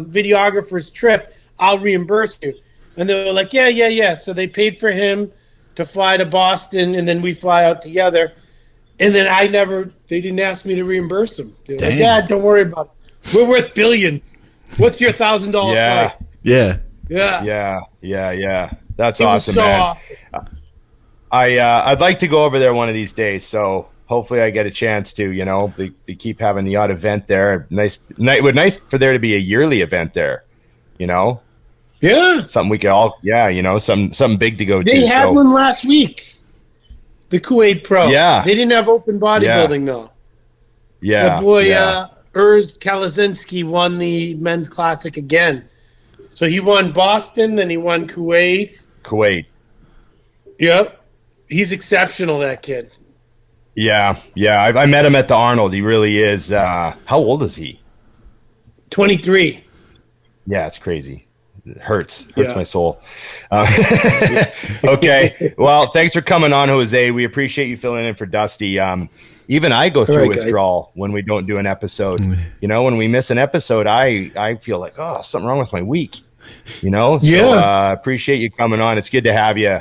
videographer's trip? I'll reimburse you." And they were like, "Yeah." So they paid for him to fly to Boston, and then we fly out together. And then they didn't ask me to reimburse them. They were like, "Yeah, don't worry about it. We're worth billions. What's your $1,000 flight?" Yeah. That's It was awesome, so man. awesome. I'd like to go over there one of these days. So hopefully I get a chance to. You know, they keep having the odd event there. Nice for there to be a yearly event there. You know. Yeah. Something we could all, something big to go to. They had one last week. The Kuwait Pro. Yeah. They didn't have open bodybuilding, though. Yeah. The boy, Urs Kalazinski won the men's classic again. So he won Boston, then he won Kuwait. Yep. He's exceptional, that kid. Yeah. I met him at the Arnold. He really is. How old is he? 23. Yeah, it's crazy. It hurts my soul. Okay. Well, thanks for coming on, Jose. We appreciate you filling in for Dusty. Even I go through withdrawal when we don't do an episode. You know, when we miss an episode, I feel like, something wrong with my week. You know? So appreciate you coming on. It's good to have you,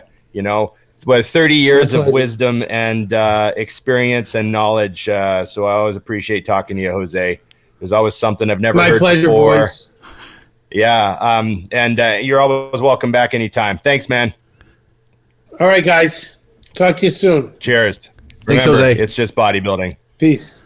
with 30 years of wisdom and experience and knowledge. So I always appreciate talking to you, Jose. There's always something I've never heard pleasure, before. boys. Yeah, and you're always welcome back anytime. Thanks, man. All right, guys. Talk to you soon. Cheers. Thanks, Remember, Jose. it's just bodybuilding. Peace.